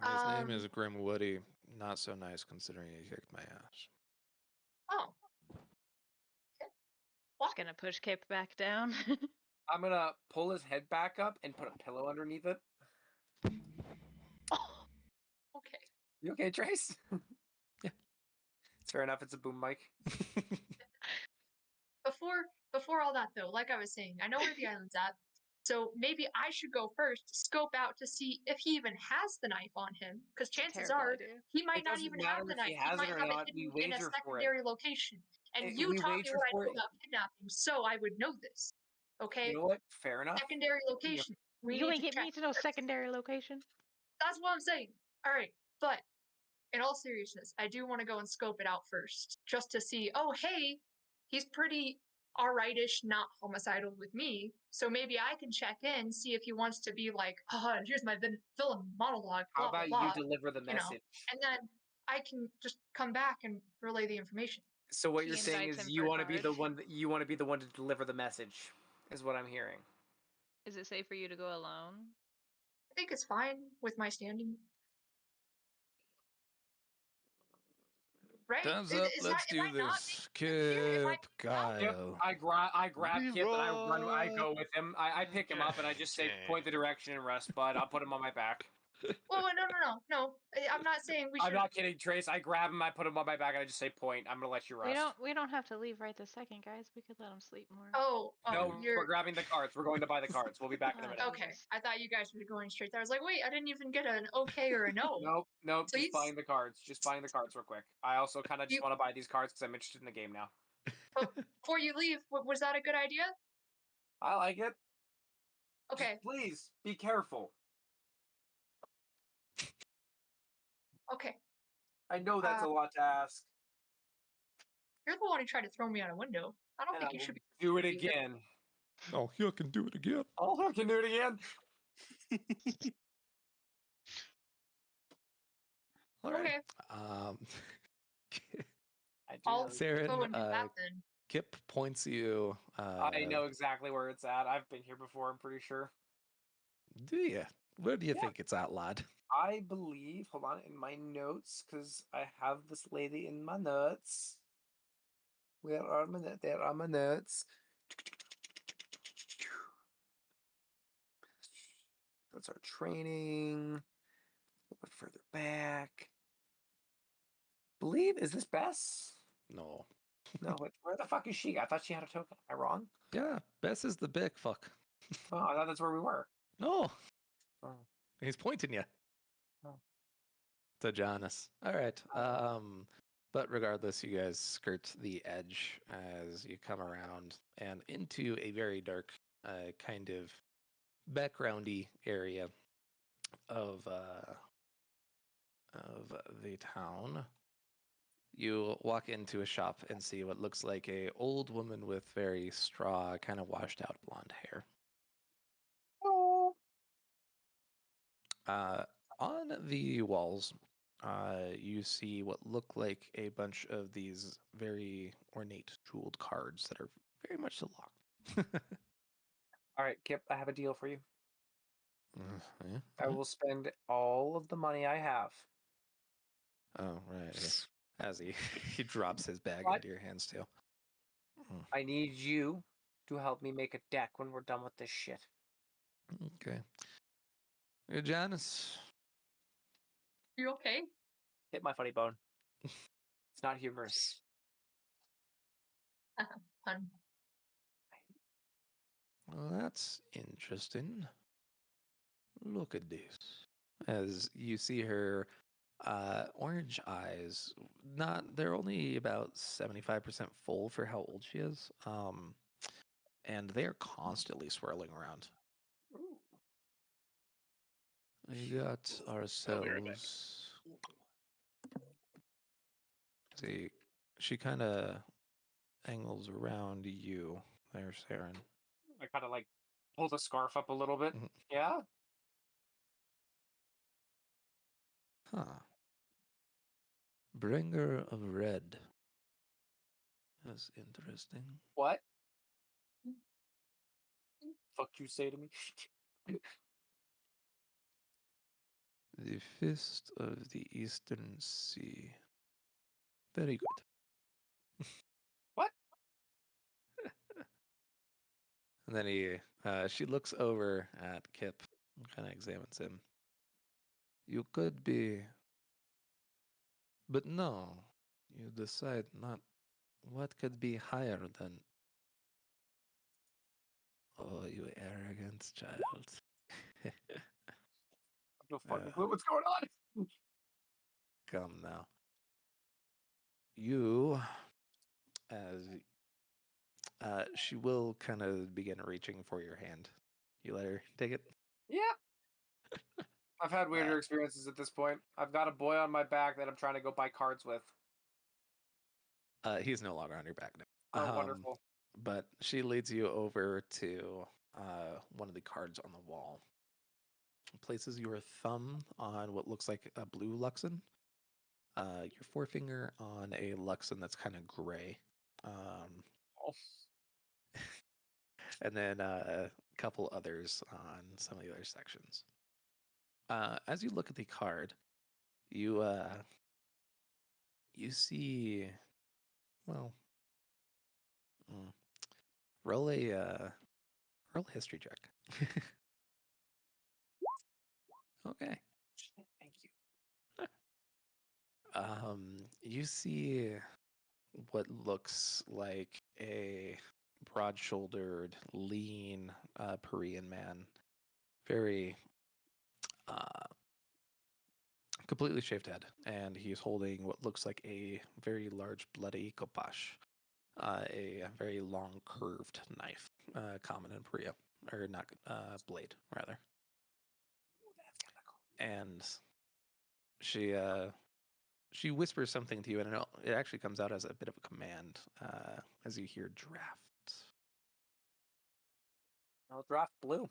His name is Um, Grim Woody. Not so nice considering he kicked my ass. Oh. Okay. Just gonna push Kip back down. I'm gonna pull his head back up and put a pillow underneath it. Okay. You okay, Trace? Yeah. It's fair enough. It's a boom mic. Before all that though, like I was saying, I know where the island's at. So maybe I should go first, scope out to see if he even has the knife on him, because chances Terrible are idea. he might It not doesn't even matter have the if he knife. He has might it or have it not. We hidden in a wager for it. secondary location. And you We taught me wager what I for know it. about kidnapping, so I would know this. Okay? You know what? Fair enough. Secondary location. We You need ain't to get me check to no first. secondary location. That's what I'm saying. All right, but in all seriousness, I do want to go and scope it out first, just to see. Oh, hey, he's pretty alrightish, not homicidal with me. So maybe I can check in, see if he wants to be like, oh, here's my villain monologue, How blah blah about blah. you deliver the You know, message? and then I can just come back and relay the information. So what He you're saying invites is him you for want to be the cards. one that you want to be the one to deliver the message, is what I'm hearing. Is it safe for you to go alone? I think it's fine with my standing. Right? Thumbs up. Is Let's that, am do I not this. being here? Am I Kip being out? Yep, Kyle. I grab Kip and I run. I Reroll. go with him. I pick him up and I just say, point the direction and rest, bud. I'll put him on my back. Well, no. I'm not saying we I'm should. not kidding, Trace. I grab him, I put him on my back, and I just say, point. I'm gonna let you rest. We don't have to leave right this second, guys. We could let him sleep more. Oh, No, you're we're grabbing the cards. We're going to buy the cards. We'll be back in a minute. okay. Jesus. I thought you guys were going straight there. I was like, wait, I didn't even get an okay or a no. Nope. Please? Just buying the cards. Just buying the cards real quick. I also kind of just You- want to buy these cards because I'm interested in the game now. Before you leave, was that a good idea? I like it. Okay, Just please be careful. okay. I know that's a lot to ask. You're the one who tried to throw me out a window. I don't And think I you will should be. do it again. Oh, you can do it again. Oh, I can do it again. All right. Okay, I do I'll know. Saren, go and do that then. Kip points you. I know exactly where it's at. I've been here before. I'm pretty sure. Do you? Where do you Yeah. think it's at, lad? I believe. Hold on, in my notes, because I have this lady in my notes. Where are my notes? There are my notes. That's our training. A little bit further back. Believe, is this Bess? No. No, where the fuck is she? I thought she had a token. Am I wrong? Yeah, Bess is the big fuck. Oh, I thought that's where we were. No, Oh. he's pointing you. Oh. To Jonas. All right. Oh. But regardless, you guys skirt the edge as you come around and into a very dark, kind of backgroundy area of the town. You walk into a shop and see what looks like a old woman with very straw, kind of washed out blonde hair. On the walls, you see what look like a bunch of these very ornate jeweled cards that are very much so locked. All right, Kip, I have a deal for you. Yeah, I will spend all of the money I have. Oh, right. Yeah. As he drops his bag What? into your hands too. I need you to help me make a deck when we're done with this shit. Okay. Janice. You okay? Hit my funny bone. It's not humorous. Hun. Well, that's interesting. Look at this. As you see her orange eyes, they're only about 75% full for how old she is. And they're constantly swirling around. We got I'll be right back. ourselves. See, she kind of angles around you there, Saren. I kind of like pull the scarf up a little bit. Mhm. Yeah? Huh. Bringer of Red. That's interesting. What? Fuck you say to me? The Fist of the Eastern Sea. Very good. What? And then she looks over at Kip and kind of examines him. You could be, but no. You decide not. What could be higher than? Oh, you arrogant child. No fucking clue what's going on. Come now. You, as she will kind of begin reaching for your hand. You let her take it. Yeah. I've had weirder Uh, experiences at this point. I've got a boy on my back that I'm trying to go buy cards with. He's no longer on your back now. Oh, wonderful. But she leads you over to one of the cards on the wall. Places your thumb on what looks like a blue Luxon. Your forefinger on a Luxon that's kind of gray. Oh. And then a couple others on some of the other sections. As you look at the card, you you see, well, roll a history check. Okay. Thank you. You see what looks like a broad-shouldered, lean Korean man, very completely shaved head, and he's holding what looks like a very large, bloody kopash, a very long, curved knife, common in Korea, or not blade rather. And she whispers something to you, and it actually comes out as a bit of a command as you hear draft. I'll draft blue.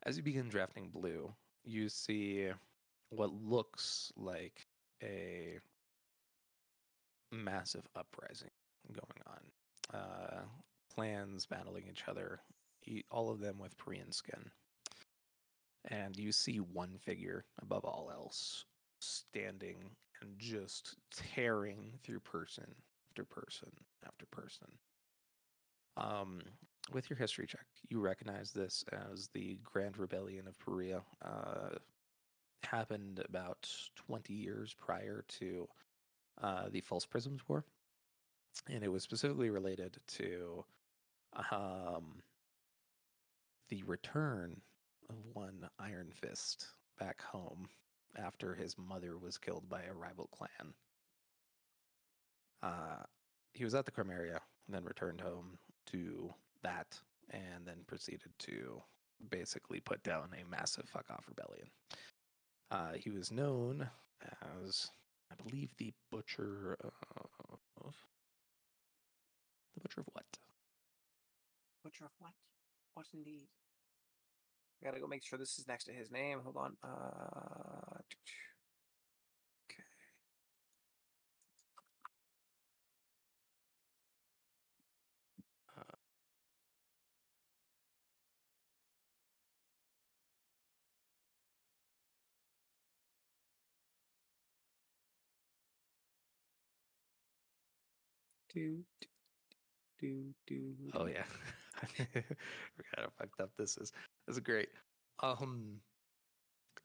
As you begin drafting blue, you see what looks like a massive uprising going on. Clans battling each other, all of them with Korean skin. And you see one figure above all else standing and just tearing through person after person after person. With your history check, you recognize this as the Grand Rebellion of Korea. Happened about 20 years prior to the False Prisms War, and it was specifically related to the return of one Iron Fist back home after his mother was killed by a rival clan. He was at the Crimea and then returned home to that and then proceeded to basically put down a massive fuck off rebellion. He was known as, I believe, the Butcher of... The Butcher of what? Butcher of what? What indeed? I gotta go make sure this is next to his name. Hold on. Okay. Oh yeah. Forgot how fucked up this is. This is great.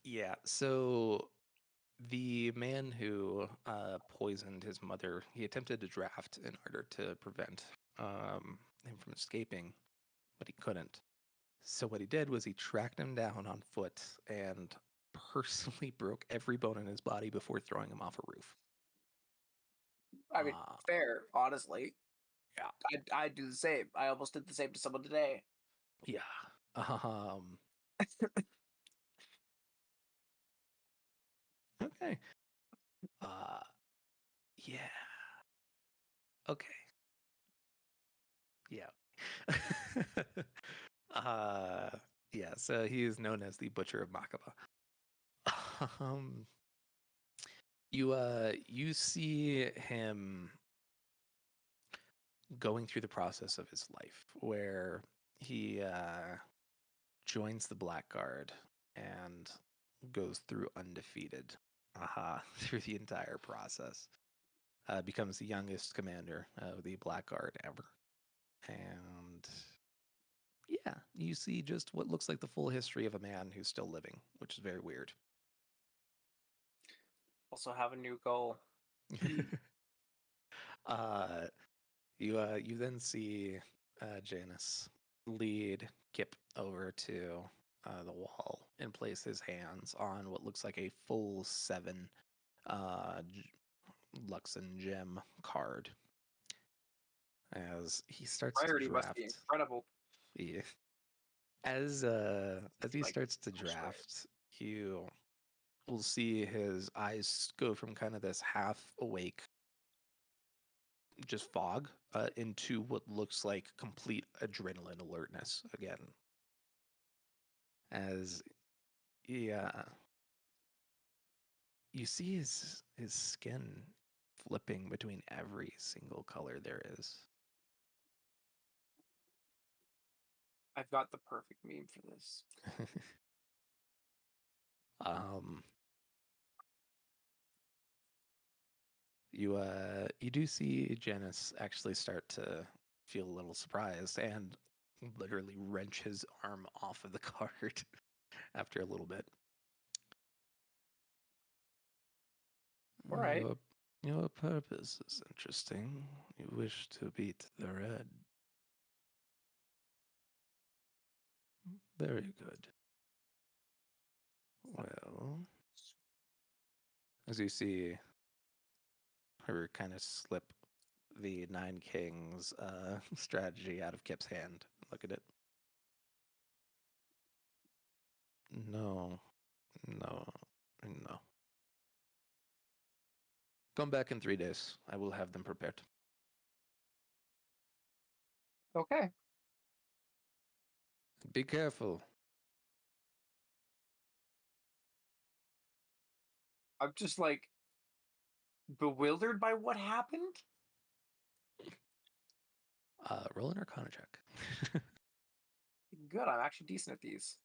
Yeah, so the man who poisoned his mother, he attempted to draft in order to prevent him from escaping, but he couldn't. So what he did was he tracked him down on foot and personally broke every bone in his body before throwing him off a roof. I mean, fair, honestly. Yeah. I'd do the same. I almost did the same to someone today. Yeah. Okay. Yeah. Okay. Yeah. uh, yeah. So he is known as the Butcher of Makaba. Um, you see him going through the process of his life, where he joins the Blackguard and goes through undefeated. Aha, through the entire process. Becomes the youngest commander of the Black Guard ever. And yeah, you see just what looks like the full history of a man who's still living, which is very weird. Also have a new goal. uh, you then see Janus lead Kip over to the wall and place his hands on what looks like a full 7 Luxon gem card as he starts to Rarity must be draft. incredible. Yeah. As he Like, starts to gosh, right. draft, you will see his eyes go from kind of this half awake, just fog, into what looks like complete adrenaline alertness again. As yeah, you see his skin flipping between every single color there is. I've got the perfect meme for this. um, you do see Janice actually start to feel a little surprised and literally wrench his arm off of the card after a little bit. All right. Your purpose is interesting. You wish to beat the red. Very good. Well, as you see her kind of slip the Nine Kings strategy out of Kip's hand. Look at it. No, no, no. Come back in 3 days. I will have them prepared. Okay. Be careful. I'm just like bewildered by what happened. Roll an Arcana check. Good. I'm actually decent at these.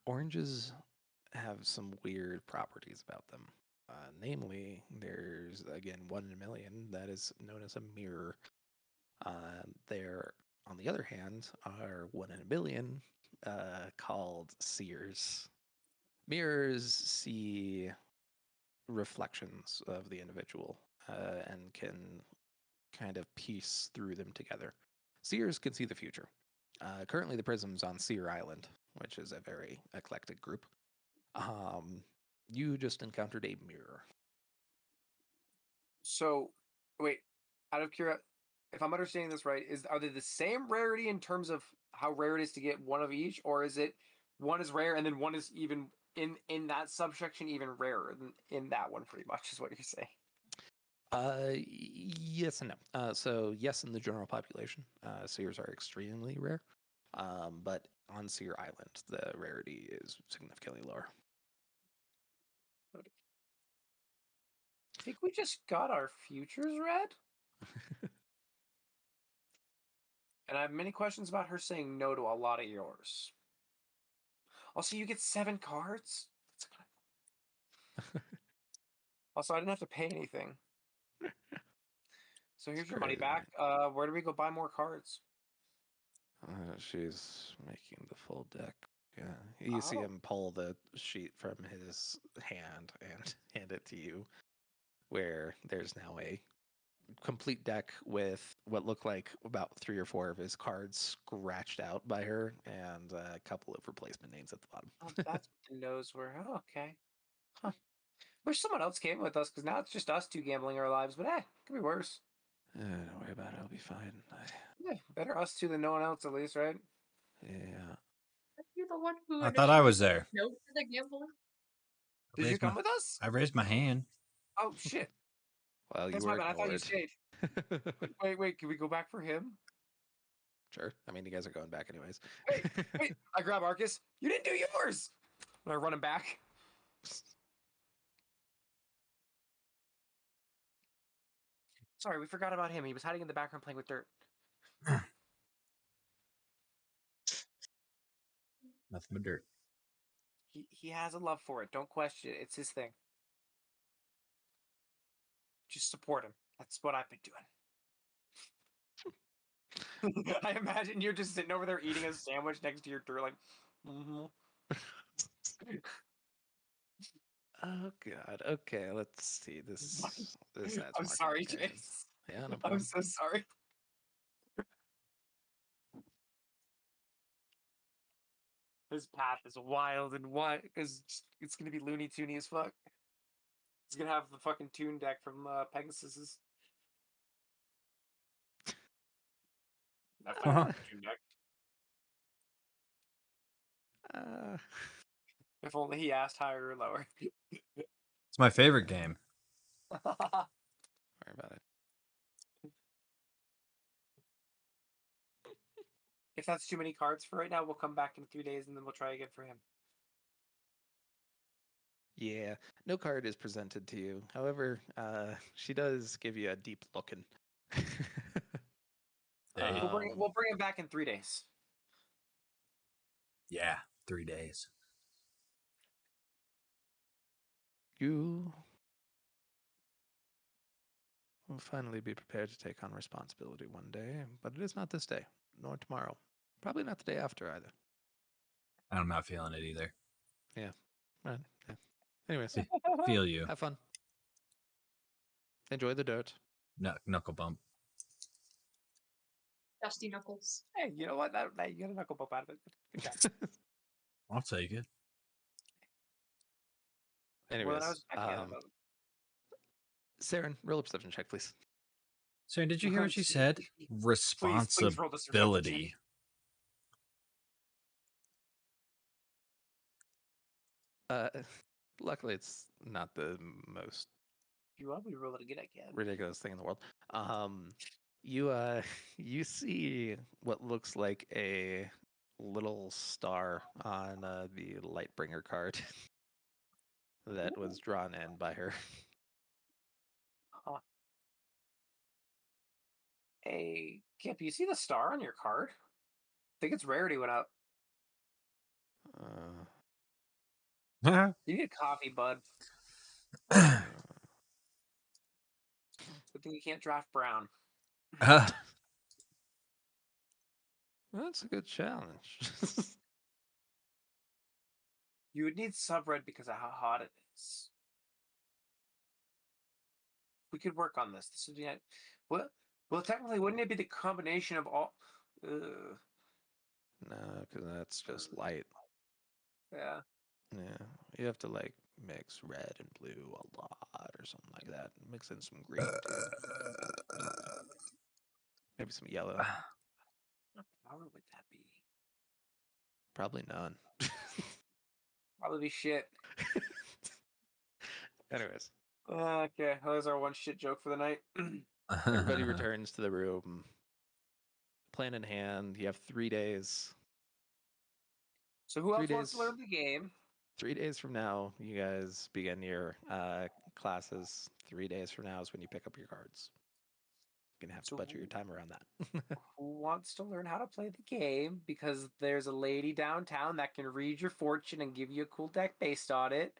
Oranges have some weird properties about them. Namely, there's again 1 in a million that is known as a mirror. There, on the other hand, are 1 in a billion called seers. Mirrors see reflections of the individual and can kind of piece through them together. Seers can see the future. Currently, the prism's on Seer Island, which is a very eclectic group. You just encountered a mirror. So, wait. Out of curiosity, if I'm understanding this right, are they the same rarity in terms of how rare it is to get one of each, or is it one is rare and then one is even in that subsection even rarer than in that one? Pretty much is what you're saying. Yes and no. So yes, in the general population, seers are extremely rare. But on Seer Island, the rarity is significantly lower. I think we just got our futures read. And I have many questions about her saying no to a lot of yours. Also, you get 7 cards? That's kind of... Also, I didn't have to pay anything. So here's your money Crazy. back. Where do we go buy more cards? She's making the full deck. Yeah, you see Oh. him pull the sheet from his hand and hand it to you, where there's now a complete deck with what look like about 3 or 4 of his cards scratched out by her and a couple of replacement names at the bottom. Oh, that's what the no's were. Oh, okay. Huh. Wish someone else came with us, because now it's just us two gambling our lives, but could be worse. Don't worry about it. I'll be fine. Yeah, better us two than no one else, at least, right? Yeah. Are you the one who I thought I was initially there. said no to the gambling? Did you come with us? I raised my hand. Oh, shit. Well, That's you my were bad. I thought you ignored. stayed. Wait. Can we go back for him? Sure. I mean, you guys are going back anyways. Wait. I grab Arcus. You didn't do yours. And I run him back. Sorry, we forgot about him. He was hiding in the background playing with dirt. Nothing but dirt. He has a love for it. Don't question it. It's his thing. Just support him. That's what I've been doing. I imagine you're just sitting over there eating a sandwich next to your dirt, like, Oh god. Okay, let's see. This adds I'm more sorry, complications. Chase. Yeah, no I'm problem. so sorry. His path is wild and what is it's gonna be Looney Toony as fuck. He's gonna have the fucking tune deck from Pegasus's. That fucking tune deck. Uh, If only he asked higher or lower. It's my favorite game. worry about it. If that's too many cards for right now, we'll come back in 3 days and then we'll try again for him. Yeah, no card is presented to you. However, she does give you a deep looking. Hey. We'll bring him back in 3 days. Yeah, 3 days. You will finally be prepared to take on responsibility one day, but it is not this day, nor tomorrow. Probably not the day after either. I'm not feeling it either. Right. Yeah. Anyways, Feel you. have fun. Enjoy the dirt. Knuckle bump. Dusty Knuckles. Hey, you know what? That you got a knuckle bump out of it. Good job. I'll take it. More than I Anyways, was expecting out of him. Saren, roll a perception check, please. Sarah, did you hear what she said? Please roll the survival Responsibility. Luckily, it's not the most If you want me to roll it again, I can. ridiculous thing in the world. You you see what looks like a little star on the Lightbringer card that was drawn in by her. Huh. Hey, Kip, you see the star on your card? I think its rarity went up. Uh, You need a coffee, bud. uh, Good thing you can't draft brown. that's a good challenge. You would need sub-red because of how hot it is. We could work on this. This would be well, technically, wouldn't it be the combination of all? No, because that's just light. Yeah. Yeah, you have to like mix red and blue a lot or something like that. Mix in some green too. Maybe some yellow. What power would that be? Probably none. Probably be shit. Anyways, Okay, well, there's our one shit joke for the night. everybody returns to the room. Plan in hand. You have 3 days. So who 3 else wants to days. learn the game? 3 days from now, you guys begin your classes. 3 days from now is when you pick up your cards. You're gonna have to So budget your time around that. who wants to learn how to play the game? Because there's a lady downtown that can read your fortune and give you a cool deck based on it.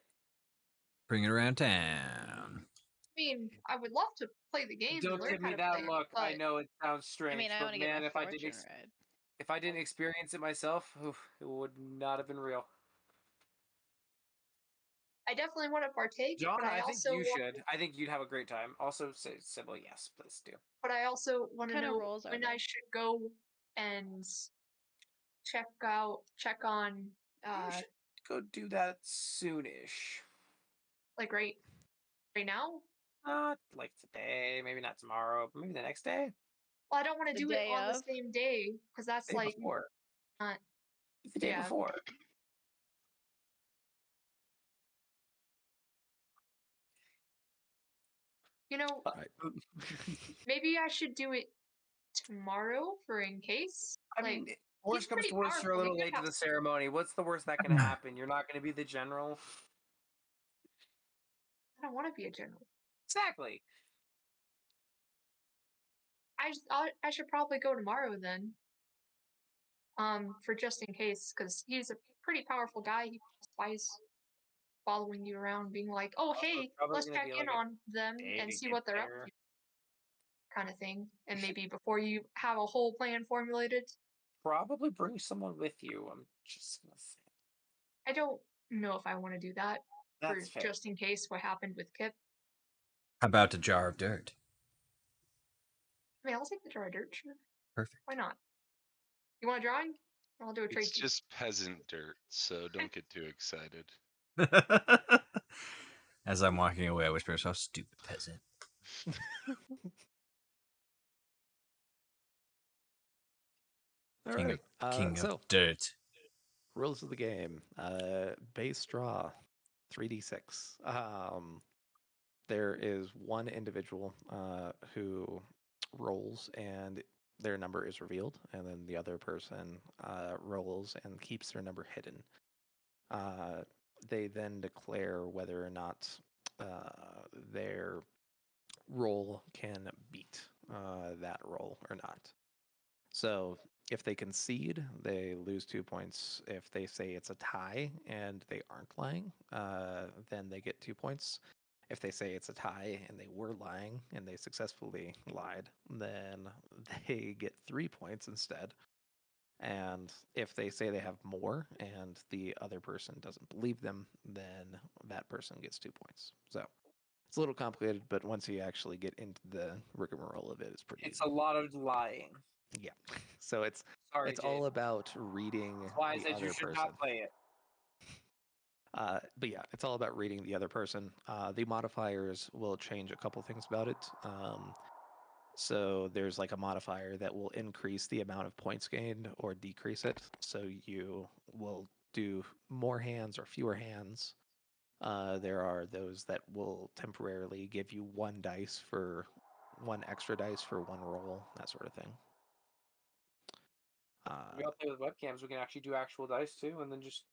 Bring it around town. I mean, I would love to play the game Don't and learn give how me to that play it, look. I but know it sounds I strange, mean, I but want to get man, my if I fortune didn't read. if I didn't experience it myself, it would not have been real. I definitely want to partake. John, But I I think also you want, should. I think you'd have a great time. Also, say Sybil, yes, please do. but I also want to kind of know roles are when they? I should go and check on, You should go do that soonish. like right now. Not like today, maybe not tomorrow, but maybe the next day, Well, I don't want to The do it day on the of? same day because that's day like before, not. the day Yeah. before. You know, Right. maybe I should do it tomorrow for in case. I Like, mean, worst comes pretty to worst, you're a powerful. He little could late to have. the ceremony. What's the worst that can happen? You're not going to be the general. I don't want to be a general. Exactly. I should probably go tomorrow then. for just in case, because he's a pretty powerful guy. He spies following you around, being like, "Oh, Also, hey, probably let's gonna check be in like a on them day and to see get what they're up there. to," kind of thing. And maybe before you have a whole plan formulated, Probably bring someone with you. I'm just gonna say. I don't know if I want to do that for That's fair. just in case what happened with Kip. How about a jar of dirt? I mean, I'll take the jar of dirt. Sure. Perfect. Why not? You want a drawing? I'll do a trade It's fee. just peasant dirt, so don't get too excited. As I'm walking away, I whisper, "So stupid peasant." All King right. of king So of dirt. rules of the game. Base draw, 3d6. There is one individual who rolls and their number is revealed, and then the other person rolls and keeps their number hidden. They then declare whether or not their roll can beat that roll or not. So if they concede, they lose 2 points. If they say it's a tie and they aren't lying, then they get 2 points. If they say it's a tie and they were lying and they successfully lied, then they get 3 points instead. And if they say they have more and the other person doesn't believe them, then that person gets 2 points. So it's a little complicated, but once you actually get into the rigmarole of it, it's pretty It's easy. a lot of lying. Yeah. So Sorry, it's Jade. all about reading That's why I the said you other should person. not play it. But yeah, it's all about reading the other person. The modifiers will change a couple things about it. So there's like a modifier that will increase the amount of points gained or decrease it. So you will do more hands or fewer hands. There are those that will temporarily give you one extra dice for one roll, that sort of thing. We all play with webcams. We can actually do actual dice too, and then just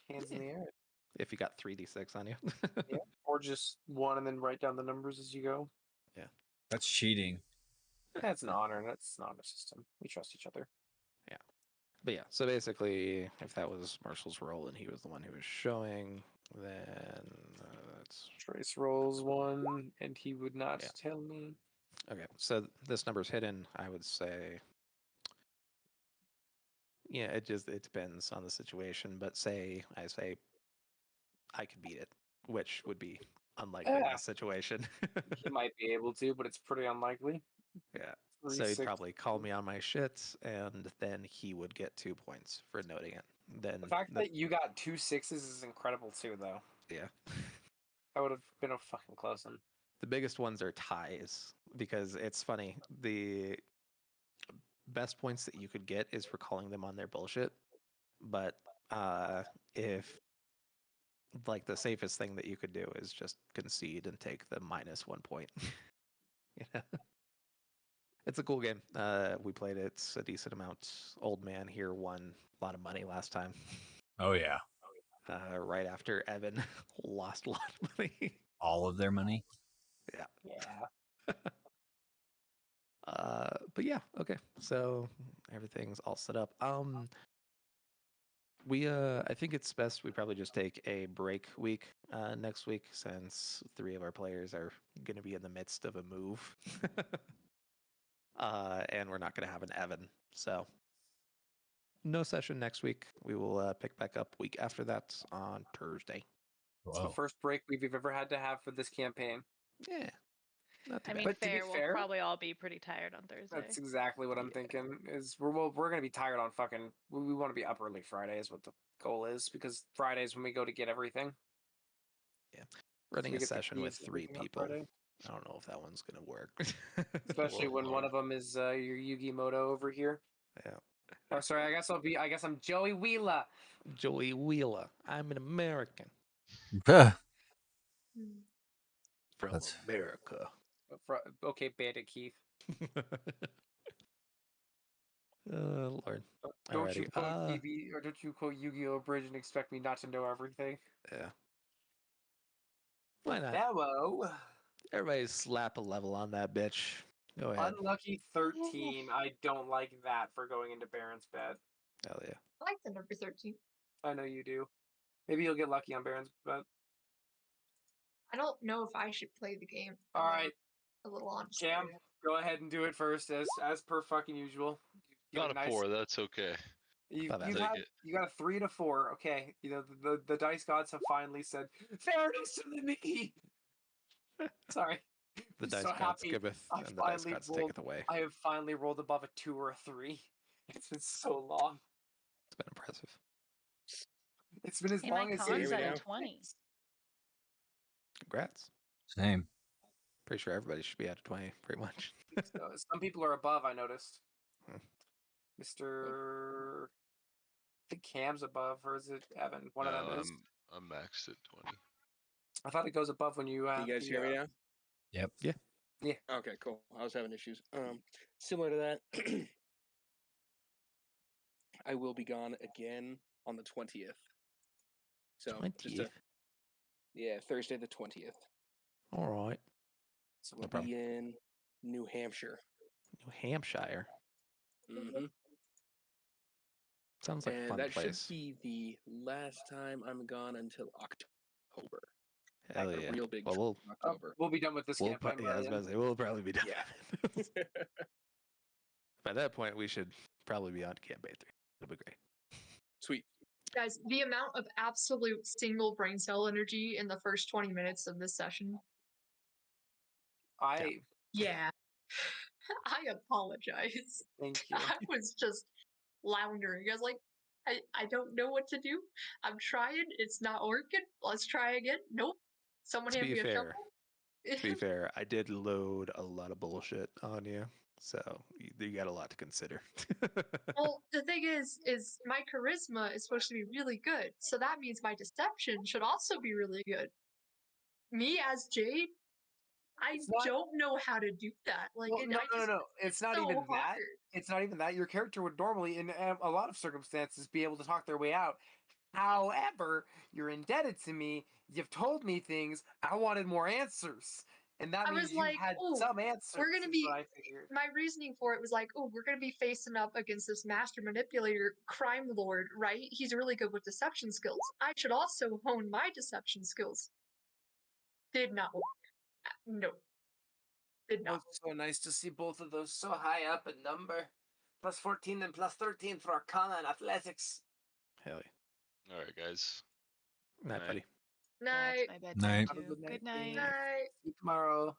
hands in the air. If you got 3d6 on you. Yeah, or just one and then write down the numbers as you go. Yeah. That's cheating. That's an honor. That's not a system. We trust each other. Yeah. But yeah, so basically, if that was Marshall's role and he was the one who was showing, then that's Trace rolls one, and he would not Yeah. tell me. okay. So this number's hidden. I would say, yeah, it depends on the situation. But I say I could beat it, which would be unlikely in Yeah. this situation. He might be able to, but it's pretty unlikely. Yeah. 3, So he'd 6, probably call me on my shits, and then he would get 2 points for noting it. Then The fact that you got 2 6s is incredible too, though. yeah. That would have been a fucking close one. The biggest ones are ties because it's funny. The best points that you could get is for calling them on their bullshit. But if like the safest thing that you could do is just concede and take the -1 point. Yeah. It's a cool game. We played it a decent amount. Old man here won a lot of money last time. Oh yeah, Right after Evan lost a lot of money. all of their money. Yeah. But yeah, okay. So everything's all set up. I think it's best we probably just take a break week next week since 3 of our players are going to be in the midst of a move. And we're not going to have an Evan. So no session next week. We will pick back up week after that on Thursday. It's the Whoa. first break we've ever had to have for this campaign. Yeah. Not too I bad. mean, But to be fair. We'll fair- probably all be pretty tired on Thursday. That's exactly what I'm Yeah. thinking. Is we're gonna be tired on fucking. We want to be up early Friday is what the goal is, because Friday's when we go to get everything. Running we a get the session with keys and 3 everything on people. Friday. I don't know if that one's going to work. Especially when one of them is your Yugi Moto over here. Yeah. Oh, sorry. I guess I'm Joey Wheeler. Joey Wheeler. I'm an American Huh. from That's- America. Okay, Bandit Keith. Lord. Don't you Alrighty, quote TV or don't you quote Yu-Gi-Oh! Bridge and expect me not to know everything? Yeah. Why not? Hello. Everybody slap a level on that bitch. Go ahead. Unlucky 13. I don't like that for going into Baron's bed. Hell yeah. I like the number 13. I know you do. Maybe you'll get lucky on Baron's, but I don't know if I should play the game. all right, A little honest. Cam, go ahead and do it first, as per fucking usual. Give Got it a 4. That's okay. You Not bad. you Take had it. you got a 3 to 4. Okay, you know the dice gods have finally said fairness to the Mickey. Sorry, The I'm dice so gods happy. giveth, I and the dice finally gods rolled. taketh away. I have finally rolled above a 2 or a 3. It's been so long. It's been impressive. It's been as Hey, my long as Can you con's hear me at a now? 20. Congrats. Same. Pretty sure everybody should be at a 20, pretty much. So, some people are above. I noticed. Hmm. Mr. I think Cam's above, or is it Evan? One No, of them is. I'm maxed at 20. I thought it goes above when you have. Can you guys hear me now? Yep. Yeah. Yeah. Okay, cool. I was having issues. Similar to that, I will be gone again on the 20th. So just 20th. Thursday the 20th. All right. So No we'll problem. be in New Hampshire. New Hampshire. hmm Sounds like a And fun that place. should be the last time I'm gone until October. Hell Like yeah. a real big Well, trip in October. We'll be done with this campaign. yeah, I was about to say, we'll probably be done. Yeah. By that point, we should probably be on to campaign 3. It'll be great. Sweet. Guys, the amount of absolute single brain cell energy in the first 20 minutes of this session. Yeah. I apologize. Thank you. I was just floundering. I was like, I don't know what to do. I'm trying. It's not working. Let's try again. Nope. Someone To hand be me a fair, shovel. To be fair, I did load a lot of bullshit on you, so you got a lot to consider. Well, the thing is my charisma is supposed to be really good, so that means my deception should also be really good. Me as Jade, I don't know how to do that. Like, Well, no. It's not so even that. hard. It's not even that. Your character would normally, in a lot of circumstances, be able to talk their way out. However, you're indebted to me. You've told me things. I wanted more answers, and that I means was you like, had oh, some answers. we're gonna is be. what I figured. My reasoning for it was like, oh, we're gonna be facing up against this master manipulator, crime lord, right? He's really good with deception skills. I should also hone my deception skills. Did not work. No. Did Well, not. it's so nice to see both of those so high up in number. Plus 14 and plus 13 for Arcana and Athletics. Hell yeah. All right, guys. Night, buddy. Night. That's my bedtime Night. Have a too. good night. Good night. Night. See you tomorrow.